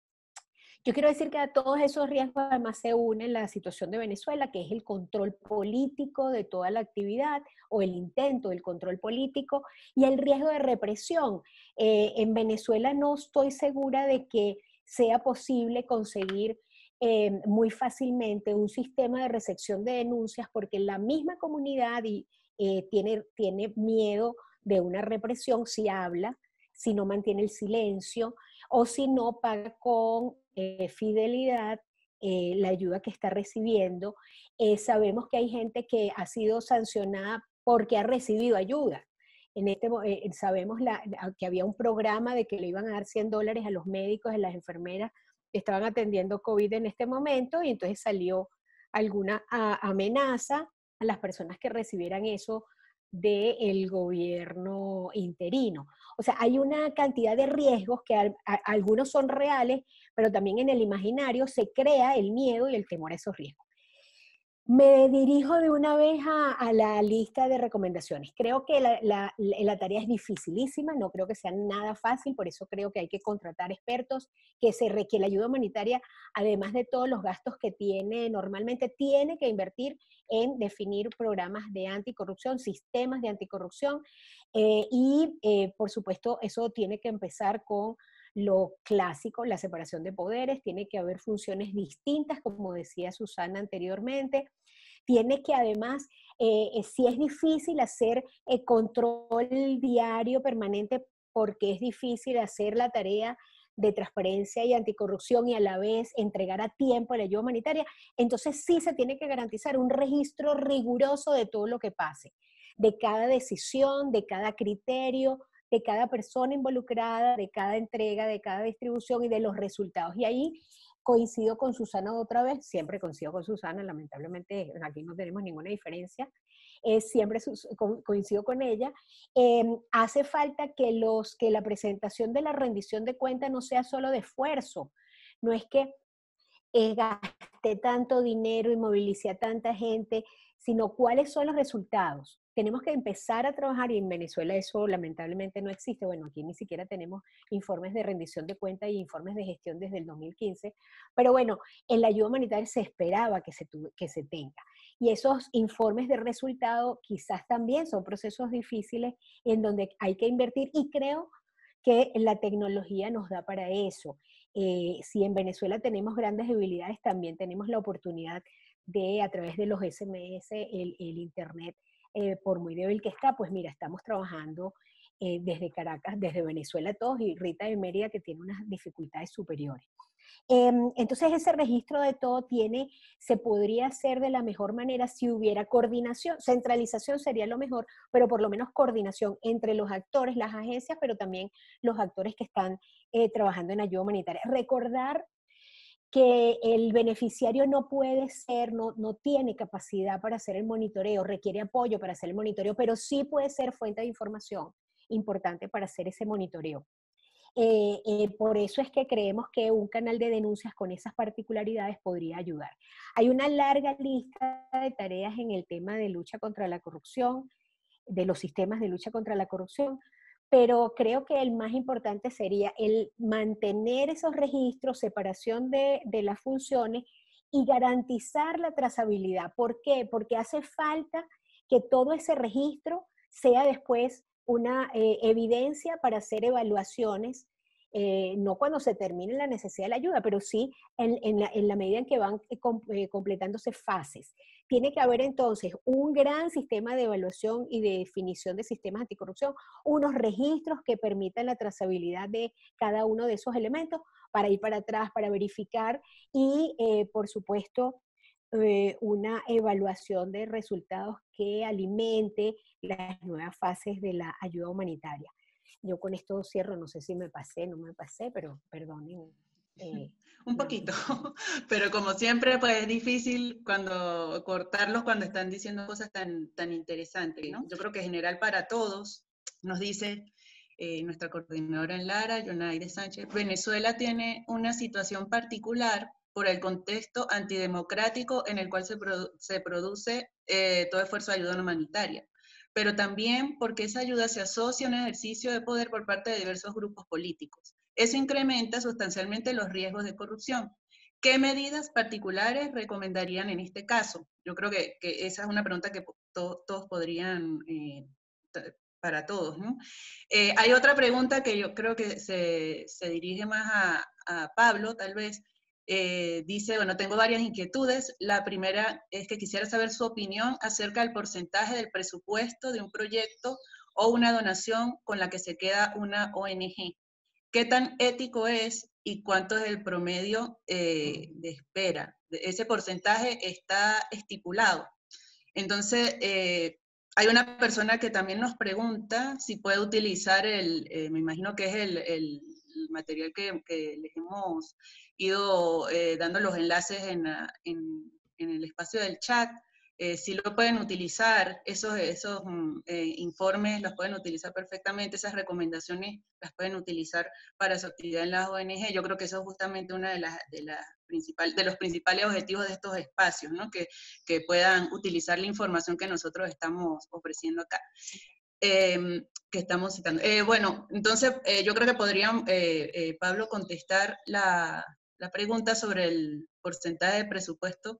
Yo quiero decir que a todos esos riesgos además se une la situación de Venezuela, que es el control político de toda la actividad o el intento del control político y el riesgo de represión. En Venezuela no estoy segura de que sea posible conseguir muy fácilmente un sistema de recepción de denuncias porque la misma comunidad tiene miedo de una represión si habla, si no mantiene el silencio o si no paga con fidelidad la ayuda que está recibiendo. Sabemos que hay gente que ha sido sancionada porque ha recibido ayuda. Sabemos que había un programa de que le iban a dar $100 a los médicos, a las enfermeras que estaban atendiendo COVID en este momento, y entonces salió alguna amenaza a las personas que recibieran eso del gobierno interino. O sea, hay una cantidad de riesgos que algunos son reales, pero también en el imaginario se crea el miedo y el temor a esos riesgos. Me dirijo de una vez a la lista de recomendaciones. Creo que la tarea es dificilísima, no creo que sea nada fácil, por eso creo que hay que contratar expertos, que la ayuda humanitaria, además de todos los gastos que tiene normalmente, tiene que invertir en definir programas de anticorrupción, sistemas de anticorrupción, por supuesto, eso tiene que empezar con lo clásico, la separación de poderes, tiene que haber funciones distintas, como decía Susana anteriormente, tiene que además, si es difícil hacer control diario permanente, porque es difícil hacer la tarea de transparencia y anticorrupción y a la vez entregar a tiempo la ayuda humanitaria, entonces sí se tiene que garantizar un registro riguroso de todo lo que pase, de cada decisión, de cada criterio, de cada persona involucrada, de cada entrega, de cada distribución y de los resultados. Y ahí coincido con Susana otra vez, siempre coincido con Susana, lamentablemente aquí no tenemos ninguna diferencia, siempre coincido con ella. Hace falta que la presentación de la rendición de cuentas no sea solo de esfuerzo, no es que gasté tanto dinero y movilicé a tanta gente, sino cuáles son los resultados. Tenemos que empezar a trabajar, y en Venezuela eso lamentablemente no existe. Bueno, aquí ni siquiera tenemos informes de rendición de cuentas y informes de gestión desde el 2015, pero bueno, en la ayuda humanitaria se esperaba que se tenga. Y esos informes de resultado quizás también son procesos difíciles en donde hay que invertir, y creo que la tecnología nos da para eso. Si en Venezuela tenemos grandes debilidades, también tenemos la oportunidad de, a través de los SMS, el Internet, por muy débil que está, pues mira, estamos trabajando desde Caracas, desde Venezuela todos, y Rita de Mérida, que tiene unas dificultades superiores. Entonces ese registro de todo se podría hacer de la mejor manera si hubiera coordinación. Centralización sería lo mejor, pero por lo menos coordinación entre los actores, las agencias, pero también los actores que están trabajando en ayuda humanitaria. Recordar que el beneficiario no tiene capacidad para hacer el monitoreo, requiere apoyo para hacer el monitoreo, pero sí puede ser fuente de información importante para hacer ese monitoreo. Por eso es que creemos que un canal de denuncias con esas particularidades podría ayudar. Hay una larga lista de tareas en el tema de lucha contra la corrupción, de los sistemas de lucha contra la corrupción, pero creo que el más importante sería el mantener esos registros, separación de las funciones y garantizar la trazabilidad. ¿Por qué? Porque hace falta que todo ese registro sea después una evidencia para hacer evaluaciones no cuando se termine la necesidad de la ayuda, pero sí en la medida en que van completándose fases. Tiene que haber entonces un gran sistema de evaluación y de definición de sistemas anticorrupción, unos registros que permitan la trazabilidad de cada uno de esos elementos para ir para atrás, para verificar y, por supuesto, una evaluación de resultados que alimente las nuevas fases de la ayuda humanitaria. Yo con esto cierro, no sé si me pasé, no me pasé, pero perdonen. Un poquito, pero como siempre, pues es difícil cortarlos cuando están diciendo cosas tan interesantes, ¿no? Yo creo que en general para todos, nos dice nuestra coordinadora en Lara, Yonaide Sánchez, Venezuela tiene una situación particular por el contexto antidemocrático en el cual se produce todo esfuerzo de ayuda humanitaria, pero también porque esa ayuda se asocia a un ejercicio de poder por parte de diversos grupos políticos. Eso incrementa sustancialmente los riesgos de corrupción. ¿Qué medidas particulares recomendarían en este caso? Yo creo que esa es una pregunta que todos podrían, para todos, ¿no? Hay otra pregunta que yo creo que se dirige más a Pablo, tal vez. Dice, bueno, tengo varias inquietudes. La primera es que quisiera saber su opinión acerca del porcentaje del presupuesto de un proyecto o una donación con la que se queda una ONG. ¿Qué tan ético es y cuánto es el promedio de espera? Ese porcentaje está estipulado. Entonces, hay una persona que también nos pregunta si puede utilizar me imagino que es el material que les hemos ido dando los enlaces en el espacio del chat. Si lo pueden utilizar, esos informes los pueden utilizar perfectamente, esas recomendaciones las pueden utilizar para su actividad en las ONG. Yo creo que eso es justamente uno de los principales objetivos de estos espacios, ¿no? Que puedan utilizar la información que nosotros estamos ofreciendo acá. Que estamos citando. Bueno, entonces yo creo que podrían, Pablo, contestar la pregunta sobre el porcentaje de presupuesto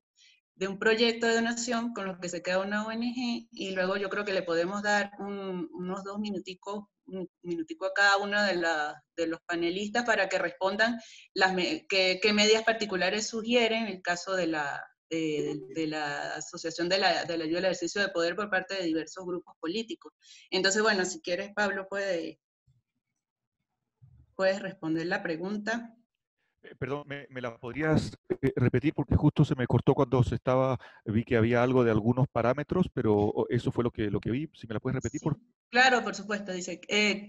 de un proyecto de donación con lo que se queda una ONG, y luego yo creo que le podemos dar unos 2 minuticos, un minutico a cada uno de los panelistas para que respondan qué medidas particulares sugieren en el caso de la asociación de la ayuda al ejercicio de poder por parte de diversos grupos políticos. Entonces, bueno, si quieres, Pablo, puedes responder la pregunta. Perdón, ¿me la podrías repetir? Porque justo se me cortó cuando vi que había algo de algunos parámetros, pero eso fue lo que vi. Si me la puedes repetir, sí, claro, por supuesto. Dice,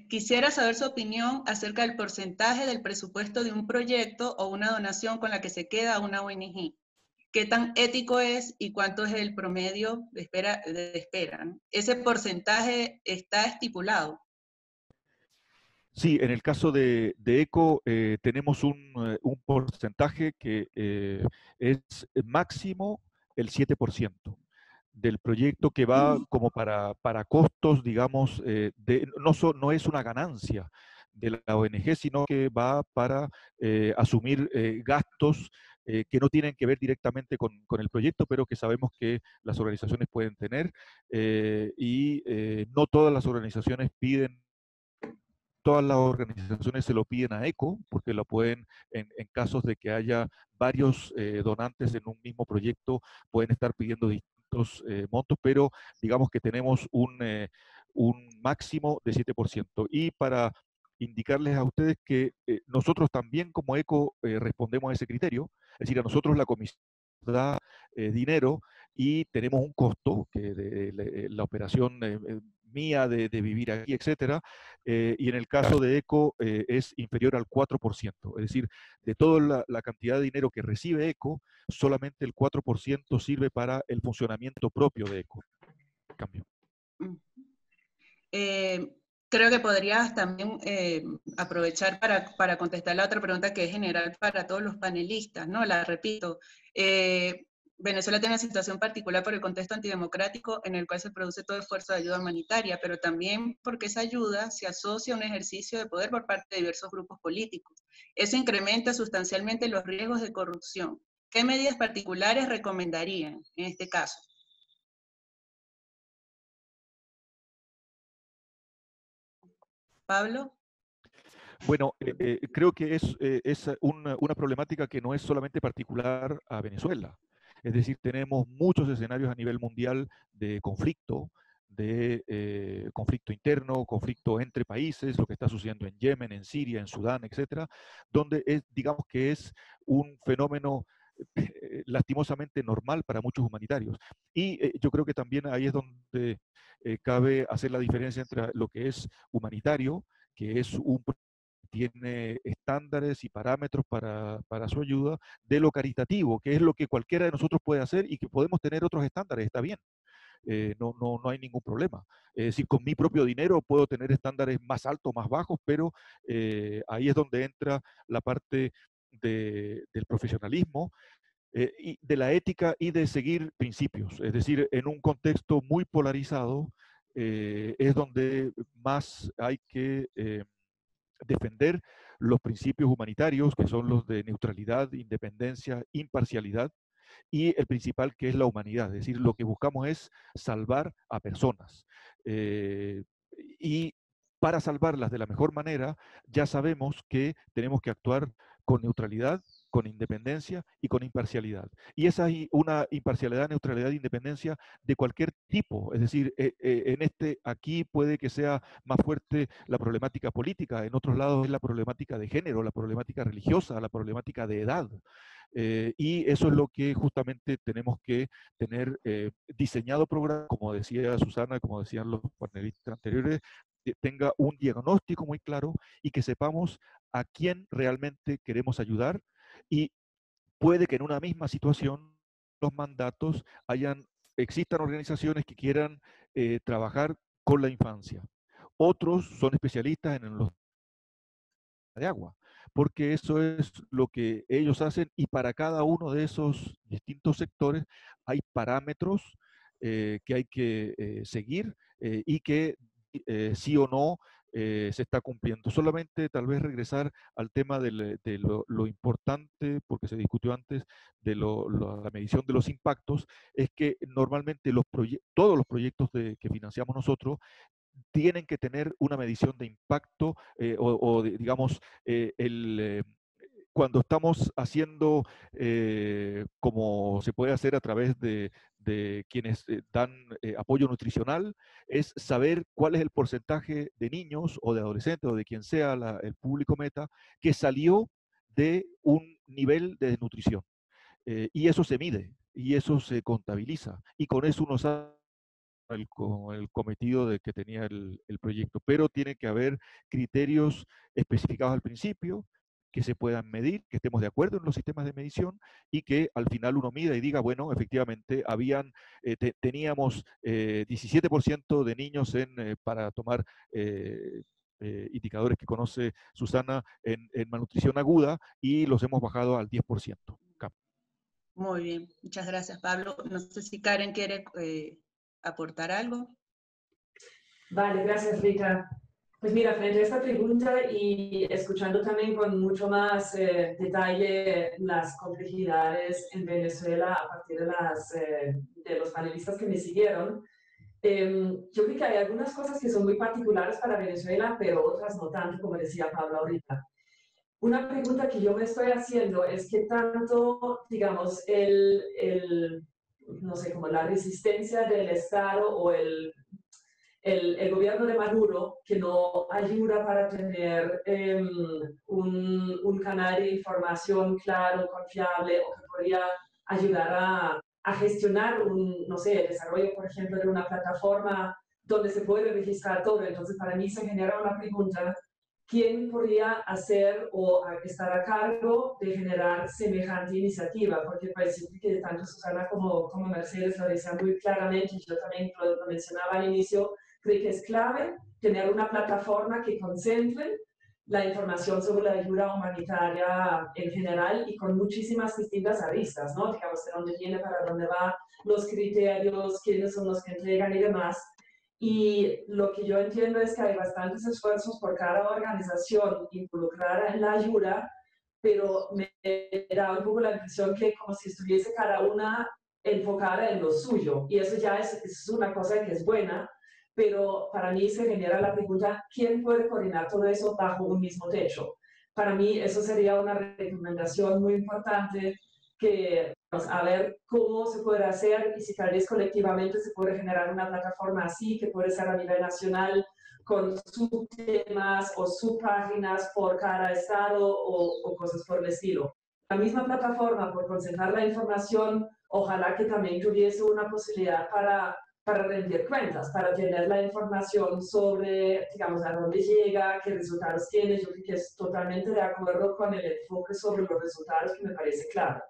quisiera saber su opinión acerca del porcentaje del presupuesto de un proyecto o una donación con la que se queda una ONG. ¿Qué tan ético es y cuánto es el promedio de espera, ¿no? Ese porcentaje está estipulado. Sí, en el caso de ECO tenemos un porcentaje que es máximo el 7% del proyecto, que va como para costos, digamos, no es una ganancia de la ONG, sino que va para asumir gastos que no tienen que ver directamente con el proyecto, pero que sabemos que las organizaciones pueden tener, y no todas las organizaciones todas las organizaciones se lo piden a ECO, porque lo pueden, en casos de que haya varios donantes en un mismo proyecto, pueden estar pidiendo distintos montos, pero digamos que tenemos un máximo de 7%. Y para indicarles a ustedes que nosotros también como ECO respondemos a ese criterio, es decir, a nosotros la comisión da dinero y tenemos un costo que de la operación mía de vivir aquí, etcétera, y en el caso de ECO es inferior al 4%, es decir, de toda la cantidad de dinero que recibe ECO, solamente el 4% sirve para el funcionamiento propio de ECO. Cambio. Creo que podrías también aprovechar para contestar la otra pregunta que es general para todos los panelistas, ¿no? La repito. Venezuela tiene una situación particular por el contexto antidemocrático en el cual se produce todo esfuerzo de ayuda humanitaria, pero también porque esa ayuda se asocia a un ejercicio de poder por parte de diversos grupos políticos. Eso incrementa sustancialmente los riesgos de corrupción. ¿Qué medidas particulares recomendarían en este caso? Pablo. Bueno, creo que es una problemática que no es solamente particular a Venezuela. Es decir, tenemos muchos escenarios a nivel mundial de conflicto interno, conflicto entre países, lo que está sucediendo en Yemen, en Siria, en Sudán, etcétera, donde digamos que es un fenómeno lastimosamente normal para muchos humanitarios. Y yo creo que también ahí es donde cabe hacer la diferencia entre lo que es humanitario, que es tiene estándares y parámetros para su ayuda, de lo caritativo, que es lo que cualquiera de nosotros puede hacer y que podemos tener otros estándares, está bien. No hay ningún problema. Es decir, con mi propio dinero puedo tener estándares más altos, más bajos, pero ahí es donde entra la parte del profesionalismo y de la ética y de seguir principios. Es decir, en un contexto muy polarizado es donde más hay que defender los principios humanitarios, que son los de neutralidad, independencia, imparcialidad, y el principal, que es la humanidad. Es decir, lo que buscamos es salvar a personas. Y para salvarlas de la mejor manera, ya sabemos que tenemos que actuar con neutralidad, con independencia y con imparcialidad. Y esa es una imparcialidad, neutralidad e independencia de cualquier tipo. Es decir, aquí puede que sea más fuerte la problemática política, en otros lados es la problemática de género, la problemática religiosa, la problemática de edad. Y eso es lo que justamente tenemos que tener diseñado programa, como decía Susana, como decían los panelistas anteriores, que tenga un diagnóstico muy claro y que sepamos a quién realmente queremos ayudar. Y puede que en una misma situación los mandatos existan organizaciones que quieran trabajar con la infancia. Otros son especialistas en los de agua, porque eso es lo que ellos hacen y para cada uno de esos distintos sectores hay parámetros que hay que seguir y que sí o no se está cumpliendo. Solamente tal vez regresar al tema de lo importante, porque se discutió antes, de la medición de los impactos, es que normalmente todos los proyectos que financiamos nosotros tienen que tener una medición de impacto digamos, cuando estamos haciendo, como se puede hacer a través de quienes dan apoyo nutricional, es saber cuál es el porcentaje de niños o de adolescentes o de quien sea el público meta que salió de un nivel de desnutrición. Y eso se mide y eso se contabiliza. Y con eso uno sabe con el cometido de que tenía el proyecto, pero tiene que haber criterios especificados al principio, que se puedan medir, que estemos de acuerdo en los sistemas de medición y que al final uno mida y diga, bueno, efectivamente teníamos 17% de niños para tomar indicadores que conoce Susana en malnutrición aguda y los hemos bajado al 10%. Muy bien, muchas gracias, Pablo. No sé si Karen quiere aportar algo. Vale, gracias, Rita. Pues mira, frente a esta pregunta y escuchando también con mucho más detalle las complejidades en Venezuela a partir de los panelistas que me siguieron, yo creo que hay algunas cosas que son muy particulares para Venezuela, pero otras no tanto, como decía Pablo ahorita. Una pregunta que yo me estoy haciendo es qué tanto, digamos, no sé, como la resistencia del Estado o el gobierno de Maduro, que no ayuda para tener un canal de información claro, confiable, o que podría ayudar a gestionar no sé, el desarrollo, por ejemplo, de una plataforma donde se puede registrar todo. Entonces, para mí se genera una pregunta: ¿quién podría hacer o estar a cargo de generar semejante iniciativa? Porque parece que tanto Susana como Mercedes lo decían muy claramente, y yo también lo mencionaba al inicio, creo que es clave tener una plataforma que concentre la información sobre la ayuda humanitaria en general y con muchísimas distintas aristas, ¿no? Digamos, de dónde viene, para dónde va, los criterios, quiénes son los que entregan y demás. Y lo que yo entiendo es que hay bastantes esfuerzos por cada organización involucrada en la ayuda, pero me da un poco la impresión que como si estuviese cada una enfocada en lo suyo. Y eso ya es una cosa que es buena, pero para mí se genera la pregunta, ¿quién puede coordinar todo eso bajo un mismo techo? Para mí eso sería una recomendación muy importante, que vamos a ver cómo se puede hacer y si tal vez colectivamente se puede generar una plataforma así, que puede ser a nivel nacional, con subtemas o subpáginas por cada estado o cosas por el estilo. La misma plataforma, por concentrar la información, ojalá que también tuviese una posibilidad para rendir cuentas, para tener la información sobre, digamos, a dónde llega, qué resultados tiene. Yo creo que es totalmente de acuerdo con el enfoque sobre los resultados, que me parece claro.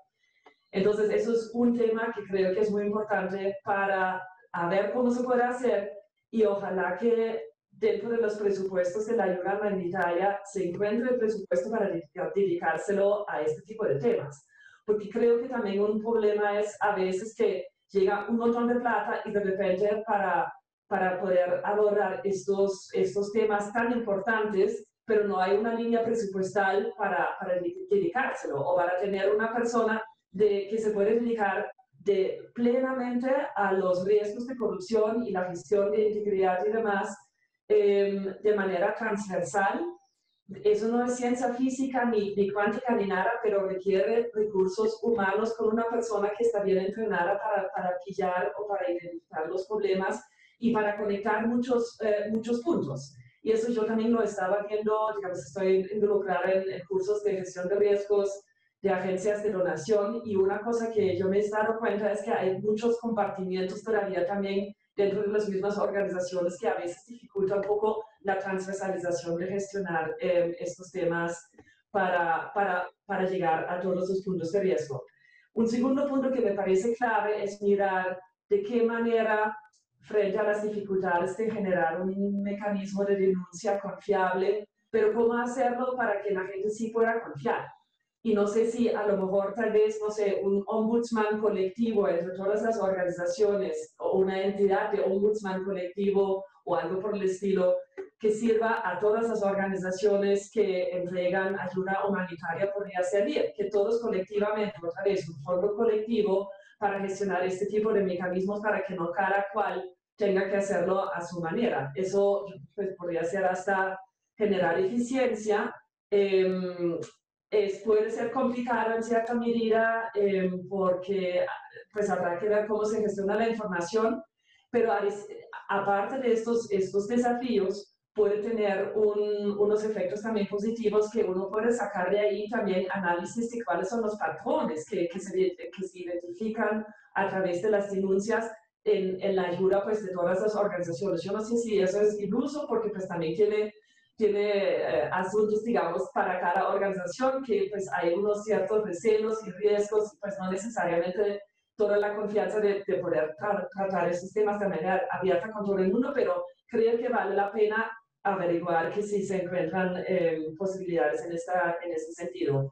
Entonces, eso es un tema que creo que es muy importante para ver cómo se puede hacer, y ojalá que dentro de los presupuestos de la ayuda humanitaria se encuentre el presupuesto para dedicárselo a este tipo de temas. Porque creo que también un problema es a veces que llega un montón de plata y de repente para poder abordar estos temas tan importantes, pero no hay una línea presupuestal para dedicárselo, o para tener una persona que se puede dedicar plenamente a los riesgos de corrupción y la gestión de integridad y demás, de manera transversal. Eso no es ciencia física ni cuántica ni nada, pero requiere recursos humanos, con una persona que está bien entrenada para pillar o para identificar los problemas y para conectar muchos puntos. Y eso yo también lo estaba viendo, digamos, estoy involucrada en cursos de gestión de riesgos de agencias de donación, y una cosa que yo me he dado cuenta es que hay muchos compartimientos todavía también dentro de las mismas organizaciones, que a veces dificulta un poco la transversalización de gestionar estos temas para llegar a todos los puntos de riesgo. Un segundo punto que me parece clave es mirar de qué manera, frente a las dificultades de generar un mecanismo de denuncia confiable, pero cómo hacerlo para que la gente sí pueda confiar. Y no sé si a lo mejor tal vez, no sé, un ombudsman colectivo entre todas las organizaciones, o una entidad de ombudsman colectivo o algo por el estilo, que sirva a todas las organizaciones que entregan ayuda humanitaria, podría servir, que todos colectivamente, otra vez, un fondo colectivo para gestionar este tipo de mecanismos, para que no cada cual tenga que hacerlo a su manera. Eso pues podría ser hasta generar eficiencia. Puede ser complicado en cierta medida, porque pues habrá que ver cómo se gestiona la información, pero aparte de estos desafíos, puede tener unos efectos también positivos, que uno puede sacar de ahí también análisis de cuáles son los patrones que se identifican a través de las denuncias en la ayuda pues de todas las organizaciones. Yo no sé si eso es iluso, porque pues también tiene asuntos, digamos, para cada organización, que pues hay unos ciertos recelos y riesgos, pues no necesariamente toda la confianza de poder tratar esos temas de manera abierta con todo el mundo, pero creo que vale la pena averiguar que sí se encuentran posibilidades en ese sentido.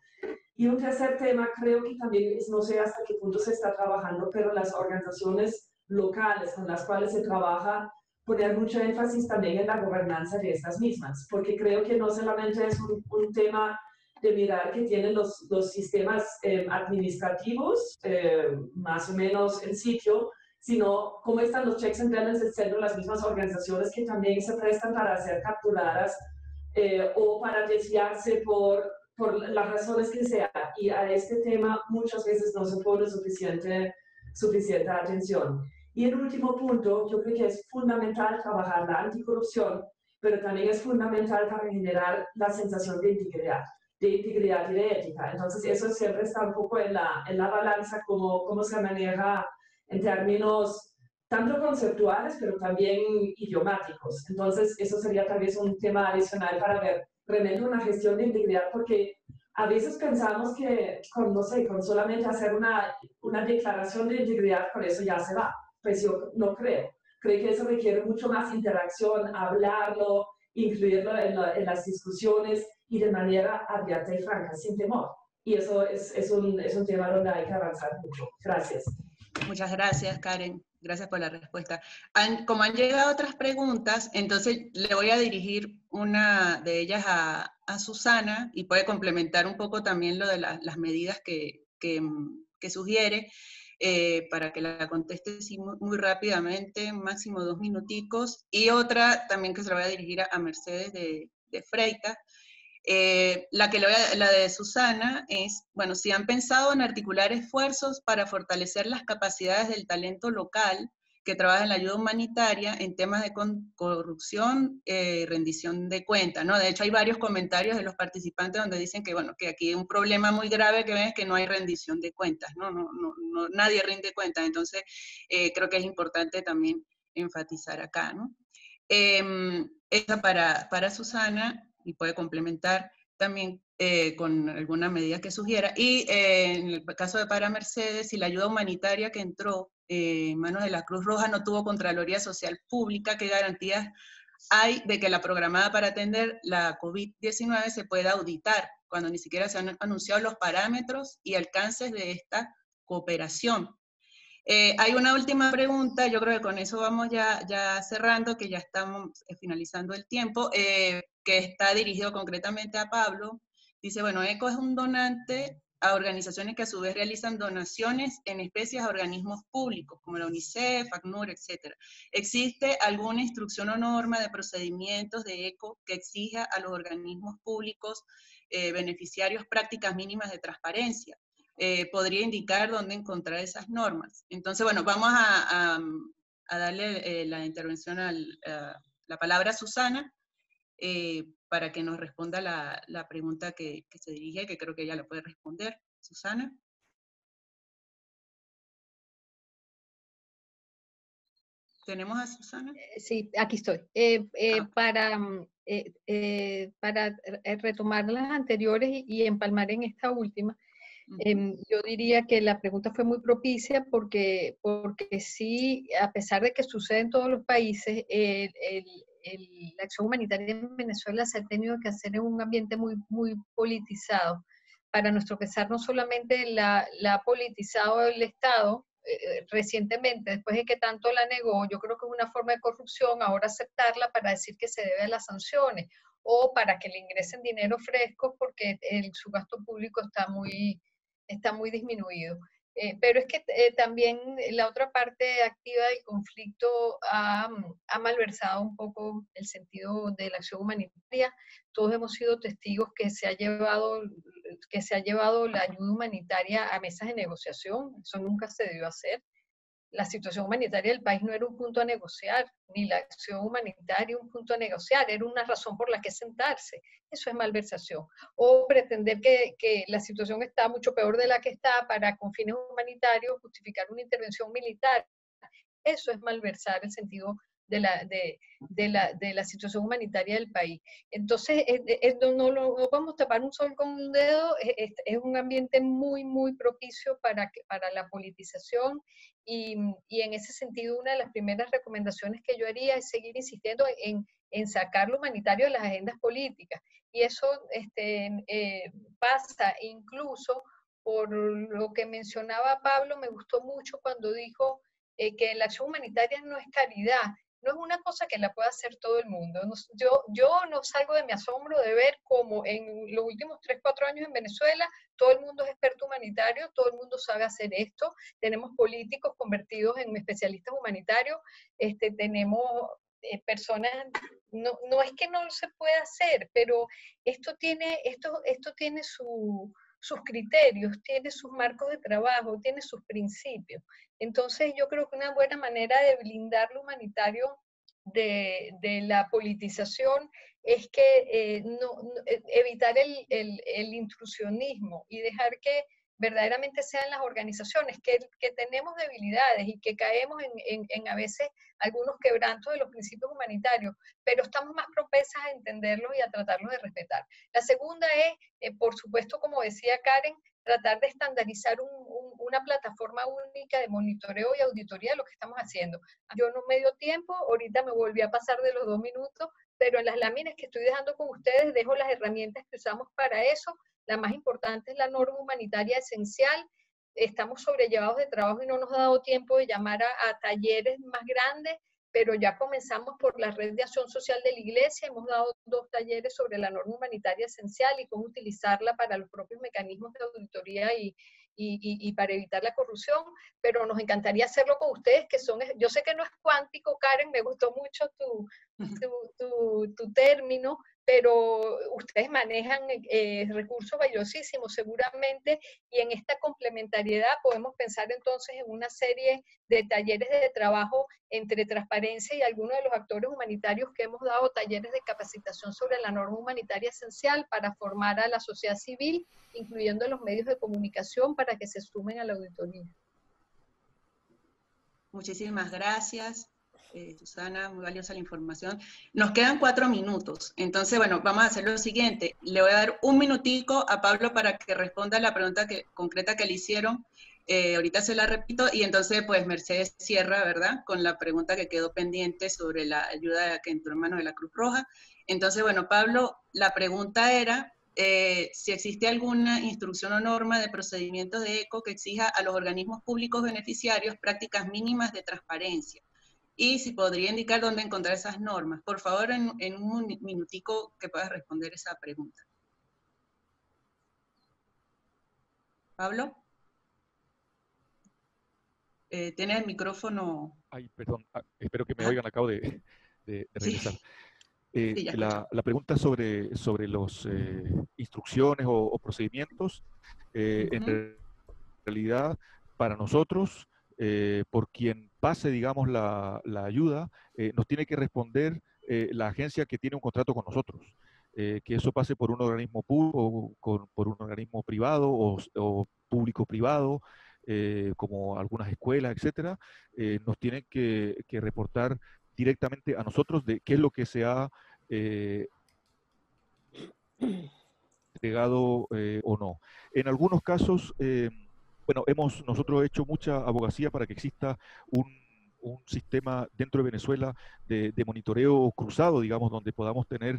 Y un tercer tema, creo que también, no sé hasta qué punto se está trabajando, pero las organizaciones locales con las cuales se trabaja, poner mucho énfasis también en la gobernanza de estas mismas, porque creo que no solamente es un tema de mirar que tienen los sistemas administrativos más o menos en sitio, sino cómo están los checks and balances dentro de las mismas organizaciones, que también se prestan para ser capturadas o para desviarse por las razones que sea. Y a este tema muchas veces no se pone suficiente atención. Y el último punto, yo creo que es fundamental trabajar la anticorrupción, pero también es fundamental para generar la sensación de integridad y de ética. Entonces eso siempre está un poco en la balanza, cómo se maneja en términos tanto conceptuales, pero también idiomáticos. Entonces eso sería tal vez un tema adicional para ver realmente una gestión de integridad, porque a veces pensamos que con solamente hacer una declaración de integridad, con eso ya se va. Pues yo no creo. Creo que eso requiere mucho más interacción, hablarlo, incluirlo en las discusiones, y de manera abierta y franca, sin temor. Y eso es un tema donde hay que avanzar mucho. Gracias. Muchas gracias, Karen. Gracias por la respuesta. Como han llegado otras preguntas, entonces le voy a dirigir una de ellas a Susana, y puede complementar un poco también lo de las medidas que que sugiere, para que la conteste muy rápidamente, máximo 2 minuticos, y otra también que se la voy a dirigir a Mercedes de Freitas. La de Susana es, bueno, si han pensado en articular esfuerzos para fortalecer las capacidades del talento local que trabaja en la ayuda humanitaria en temas de corrupción y rendición de cuentas, ¿no? De hecho, hay varios comentarios de los participantes donde dicen que, bueno, que aquí un problema muy grave que ven es que no hay rendición de cuentas, ¿no? Nadie rinde cuentas, entonces creo que es importante también enfatizar acá, ¿no? Esa para Susana, y puede complementar también con alguna medida que sugiera. Y en el caso de para Mercedes, si la ayuda humanitaria que entró en manos de la Cruz Roja no tuvo Contraloría Social Pública, ¿qué garantías hay de que la programada para atender la COVID-19 se pueda auditar cuando ni siquiera se han anunciado los parámetros y alcances de esta cooperación? Hay una última pregunta, yo creo que con eso vamos ya cerrando, que ya estamos finalizando el tiempo, que está dirigido concretamente a Pablo. Dice, bueno, ECO es un donante a organizaciones que a su vez realizan donaciones en especies a organismos públicos, como la UNICEF, ACNUR, etc. ¿Existe alguna instrucción o norma de procedimientos de ECO que exija a los organismos públicos beneficiarios prácticas mínimas de transparencia? Podría indicar dónde encontrar esas normas. Entonces, bueno, vamos a darle la intervención la palabra a Susana para que nos responda la pregunta que se dirige, que creo que ella la puede responder. Susana. ¿Tenemos a Susana? Sí, aquí estoy. Para retomar las anteriores y empalmar en esta última, yo diría que la pregunta fue muy propicia porque sí, a pesar de que sucede en todos los países, la acción humanitaria en Venezuela se ha tenido que hacer en un ambiente muy, muy politizado. Para nuestro pesar, no solamente la ha politizado el Estado recientemente, después de que tanto la negó, yo creo que es una forma de corrupción ahora aceptarla para decir que se debe a las sanciones o para que le ingresen dinero fresco porque su gasto público está muy disminuido. Pero es que también la otra parte activa del conflicto ha malversado un poco el sentido de la acción humanitaria. Todos hemos sido testigos que se ha llevado la ayuda humanitaria a mesas de negociación. Eso nunca se debió hacer. La situación humanitaria del país no era un punto a negociar, ni la acción humanitaria un punto a negociar, era una razón por la que sentarse. Eso es malversación. O pretender que la situación está mucho peor de la que está para, con fines humanitarios, justificar una intervención militar. Eso es malversar el sentido de la situación humanitaria del país. Entonces, no podemos tapar un sol con un dedo, es un ambiente muy, muy propicio para la politización y en ese sentido una de las primeras recomendaciones que yo haría es seguir insistiendo en sacar lo humanitario de las agendas políticas. Y eso pasa incluso por lo que mencionaba Pablo, me gustó mucho cuando dijo que la acción humanitaria no es caridad, no es una cosa que la pueda hacer todo el mundo. Yo no salgo de mi asombro de ver cómo en los últimos 3, 4 años en Venezuela todo el mundo es experto humanitario, todo el mundo sabe hacer esto, tenemos políticos convertidos en especialistas humanitarios, tenemos personas, no es que no se pueda hacer, pero esto tiene sus criterios, tiene sus marcos de trabajo, tiene sus principios. Entonces yo creo que una buena manera de blindar lo humanitario de la politización es que evitar el intrusionismo y dejar que verdaderamente sean las organizaciones que tenemos debilidades y que caemos en a veces algunos quebrantos de los principios humanitarios, pero estamos más propensas a entenderlos y a tratarlos de respetar. La segunda es, por supuesto, como decía Karen, tratar de estandarizar una plataforma única de monitoreo y auditoría de lo que estamos haciendo. Yo no me dio tiempo, ahorita me volví a pasar de los 2 minutos, pero en las láminas que estoy dejando con ustedes dejo las herramientas que usamos para eso. La más importante es la norma humanitaria esencial. Estamos sobrellevados de trabajo y no nos ha dado tiempo de llamar a talleres más grandes, pero ya comenzamos por la red de acción social de la iglesia, hemos dado 2 talleres sobre la norma humanitaria esencial y cómo utilizarla para los propios mecanismos de auditoría y y para evitar la corrupción, pero nos encantaría hacerlo con ustedes, que son, yo sé que no es cuántico, Karen, me gustó mucho tu término, pero ustedes manejan recursos valiosísimos seguramente, y en esta complementariedad podemos pensar entonces en una serie de talleres de trabajo entre transparencia y algunos de los actores humanitarios que hemos dado talleres de capacitación sobre la norma humanitaria esencial para formar a la sociedad civil, incluyendo los medios de comunicación, para que se sumen a la auditoría. Muchísimas gracias, Susana, muy valiosa la información. Nos quedan 4 minutos, entonces, bueno, vamos a hacer lo siguiente. Le voy a dar un minutico a Pablo para que responda la pregunta concreta que le hicieron. Ahorita se la repito, y entonces, pues, Mercedes cierra, ¿verdad?, con la pregunta que quedó pendiente sobre la ayuda que entró en manos de la Cruz Roja. Entonces, bueno, Pablo, la pregunta era si existe alguna instrucción o norma de procedimientos de ECO que exija a los organismos públicos beneficiarios prácticas mínimas de transparencia, y si podría indicar dónde encontrar esas normas. Por favor, en un minutico que puedas responder esa pregunta. Pablo, ¿tienes el micrófono? Ay, perdón, espero que me oigan, acabo de regresar. Sí, sí, ya escucho. La pregunta sobre las instrucciones o procedimientos, en realidad, para nosotros, por quien pase, digamos, la ayuda, nos tiene que responder la agencia que tiene un contrato con nosotros. Que eso pase por un organismo público, por un organismo privado o público-privado, como algunas escuelas, etcétera, nos tienen que reportar directamente a nosotros de qué es lo que se ha entregado o no. En algunos casos, bueno, nosotros hecho mucha abogacía para que exista un sistema dentro de Venezuela de monitoreo cruzado, digamos, donde podamos tener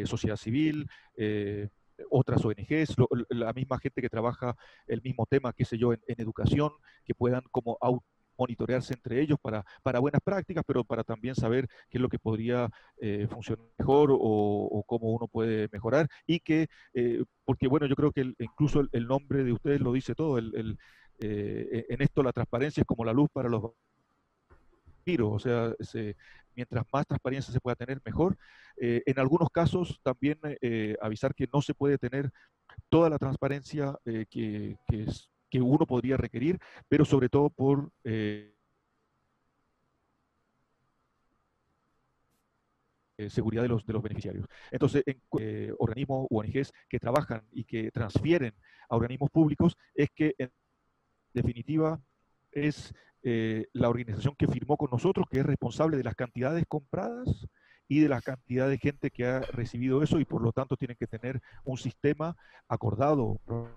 sociedad civil, otras ONGs, la misma gente que trabaja el mismo tema, qué sé yo, en educación, que puedan como monitorearse entre ellos para buenas prácticas, pero para también saber qué es lo que podría funcionar mejor o cómo uno puede mejorar, y que, porque bueno, yo creo que incluso el nombre de ustedes lo dice todo, en esto la transparencia es como la luz para los vampiros, o sea, mientras más transparencia se pueda tener, mejor. En algunos casos también avisar que no se puede tener toda la transparencia que uno podría requerir, pero sobre todo por seguridad de los beneficiarios. Entonces, en organismos u ONGs que trabajan y que transfieren a organismos públicos, es que en definitiva es la organización que firmó con nosotros, que es responsable de las cantidades compradas y de la cantidad de gente que ha recibido eso, y por lo tanto tienen que tener un sistema acordado con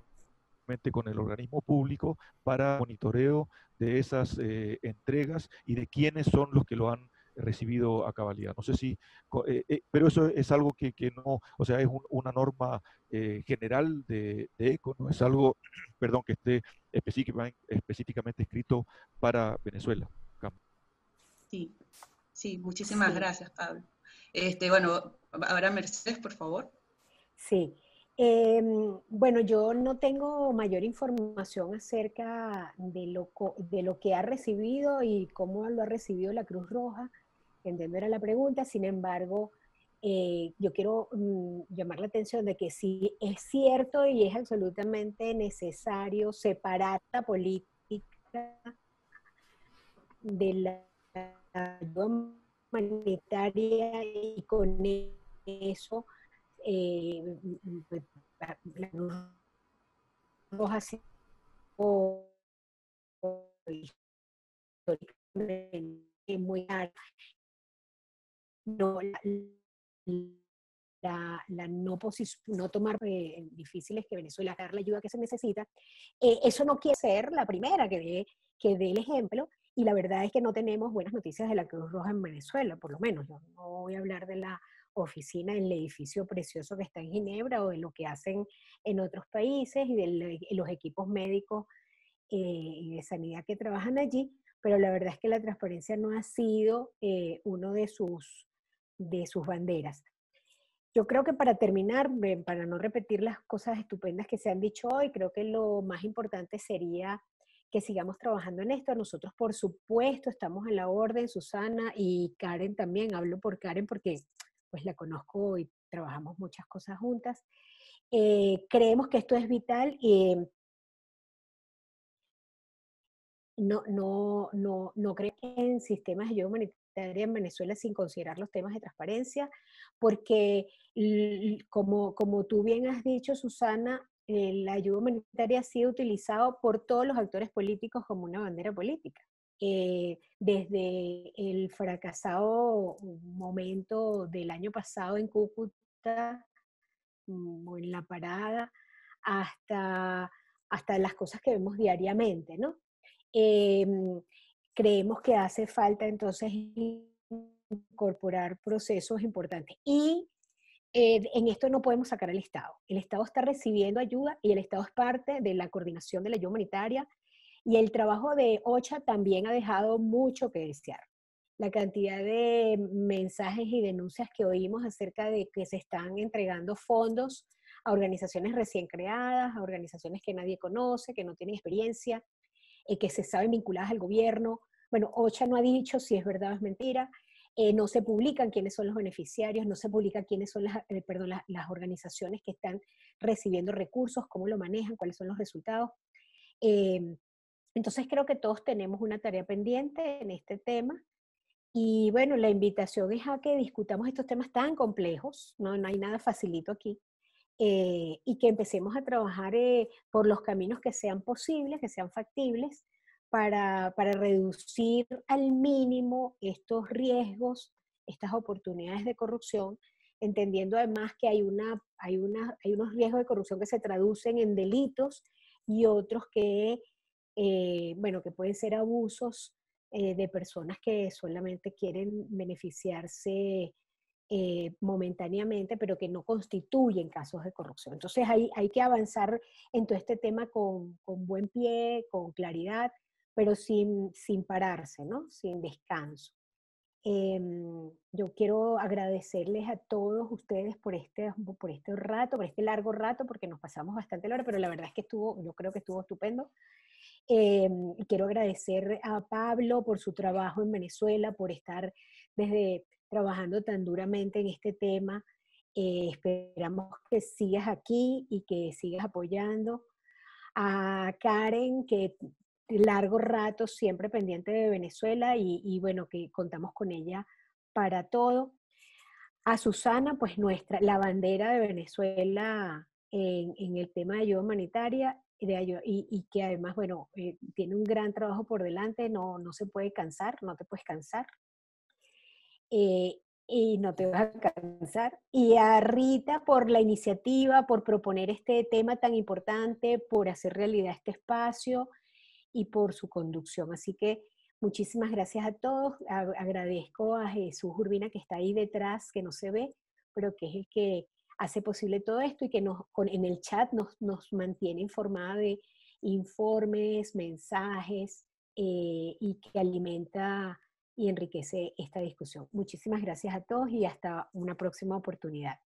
el organismo público para monitoreo de esas entregas y de quiénes son los que lo han recibido a cabalidad. No sé si, pero eso es algo que no, o sea, es una norma general de ECO, no es algo, perdón, que esté específicamente escrito para Venezuela. Sí, sí, muchísimas gracias, Pablo. Bueno, ahora Mercedes, por favor. Sí. Bueno, yo no tengo mayor información acerca de lo que ha recibido y cómo lo ha recibido la Cruz Roja. Entiendo era la pregunta. Sin embargo, yo quiero llamar la atención de que sí es cierto y es absolutamente necesario separar la política de la ayuda humanitaria, y con eso la Cruz Roja históricamente muy alta. No, no tomar difíciles que Venezuela dar la ayuda que se necesita. Eso no quiere ser la primera que dé el ejemplo, y la verdad es que no tenemos buenas noticias de la Cruz Roja en Venezuela, por lo menos. Yo no voy a hablar de la oficina en el edificio precioso que está en Ginebra, o de lo que hacen en otros países, y de los equipos médicos y de sanidad que trabajan allí, pero la verdad es que la transparencia no ha sido uno de sus banderas. yo creo que para terminar, para no repetir las cosas estupendas que se han dicho hoy, creo que lo más importante sería que sigamos trabajando en esto. Nosotros, por supuesto, estamos en la orden, Susana y Karen también. Hablo por Karen porque pues la conozco y trabajamos muchas cosas juntas. Creemos que esto es vital y no creo en sistemas de ayuda humanitaria en Venezuela sin considerar los temas de transparencia, porque como tú bien has dicho, Susana, la ayuda humanitaria ha sido utilizado por todos los actores políticos como una bandera política. Desde el fracasado momento del año pasado en Cúcuta, o en La Parada, hasta las cosas que vemos diariamente, ¿no? Creemos que hace falta entonces incorporar procesos importantes. Y en esto no podemos sacar al Estado. El Estado está recibiendo ayuda y el Estado es parte de la coordinación de la ayuda humanitaria, y el trabajo de OCHA también ha dejado mucho que desear. La cantidad de mensajes y denuncias que oímos acerca de que se están entregando fondos a organizaciones recién creadas, a organizaciones que nadie conoce, que no tienen experiencia, que se saben vinculadas al gobierno. Bueno, OCHA no ha dicho si es verdad o es mentira. No se publican quiénes son los beneficiarios, no se publica quiénes son las organizaciones que están recibiendo recursos, cómo lo manejan, cuáles son los resultados. Entonces creo que todos tenemos una tarea pendiente en este tema. Y bueno, la invitación es a que discutamos estos temas tan complejos, no hay nada facilito aquí, y que empecemos a trabajar por los caminos que sean posibles, que sean factibles, para reducir al mínimo estos riesgos, estas oportunidades de corrupción, entendiendo además que hay unos riesgos de corrupción que se traducen en delitos y otros que, bueno, que pueden ser abusos de personas que solamente quieren beneficiarse momentáneamente, pero que no constituyen casos de corrupción. Entonces hay que avanzar en todo este tema con buen pie, con claridad, pero sin pararse, ¿no? Sin descanso. Yo quiero agradecerles a todos ustedes por este rato, por este largo rato, porque nos pasamos bastante la hora, pero la verdad es que yo creo que estuvo estupendo. Quiero agradecer a Pablo por su trabajo en Venezuela, por estar trabajando tan duramente en este tema. Esperamos que sigas aquí y que sigas apoyando. A Karen, que largo rato siempre pendiente de Venezuela y bueno, que contamos con ella para todo. A Susana, pues la bandera de Venezuela en el tema de ayuda humanitaria y que además, bueno, tiene un gran trabajo por delante, no se puede cansar, no te puedes cansar. Y no te vas a cansar. Y a Rita por la iniciativa, por proponer este tema tan importante, por hacer realidad este espacio y por su conducción. Así que muchísimas gracias a todos. Agradezco a Jesús Urbina, que está ahí detrás, que no se ve, pero que es el que hace posible todo esto y que en el chat nos mantiene informada de informes, mensajes, y que alimenta y enriquece esta discusión. Muchísimas gracias a todos y hasta una próxima oportunidad.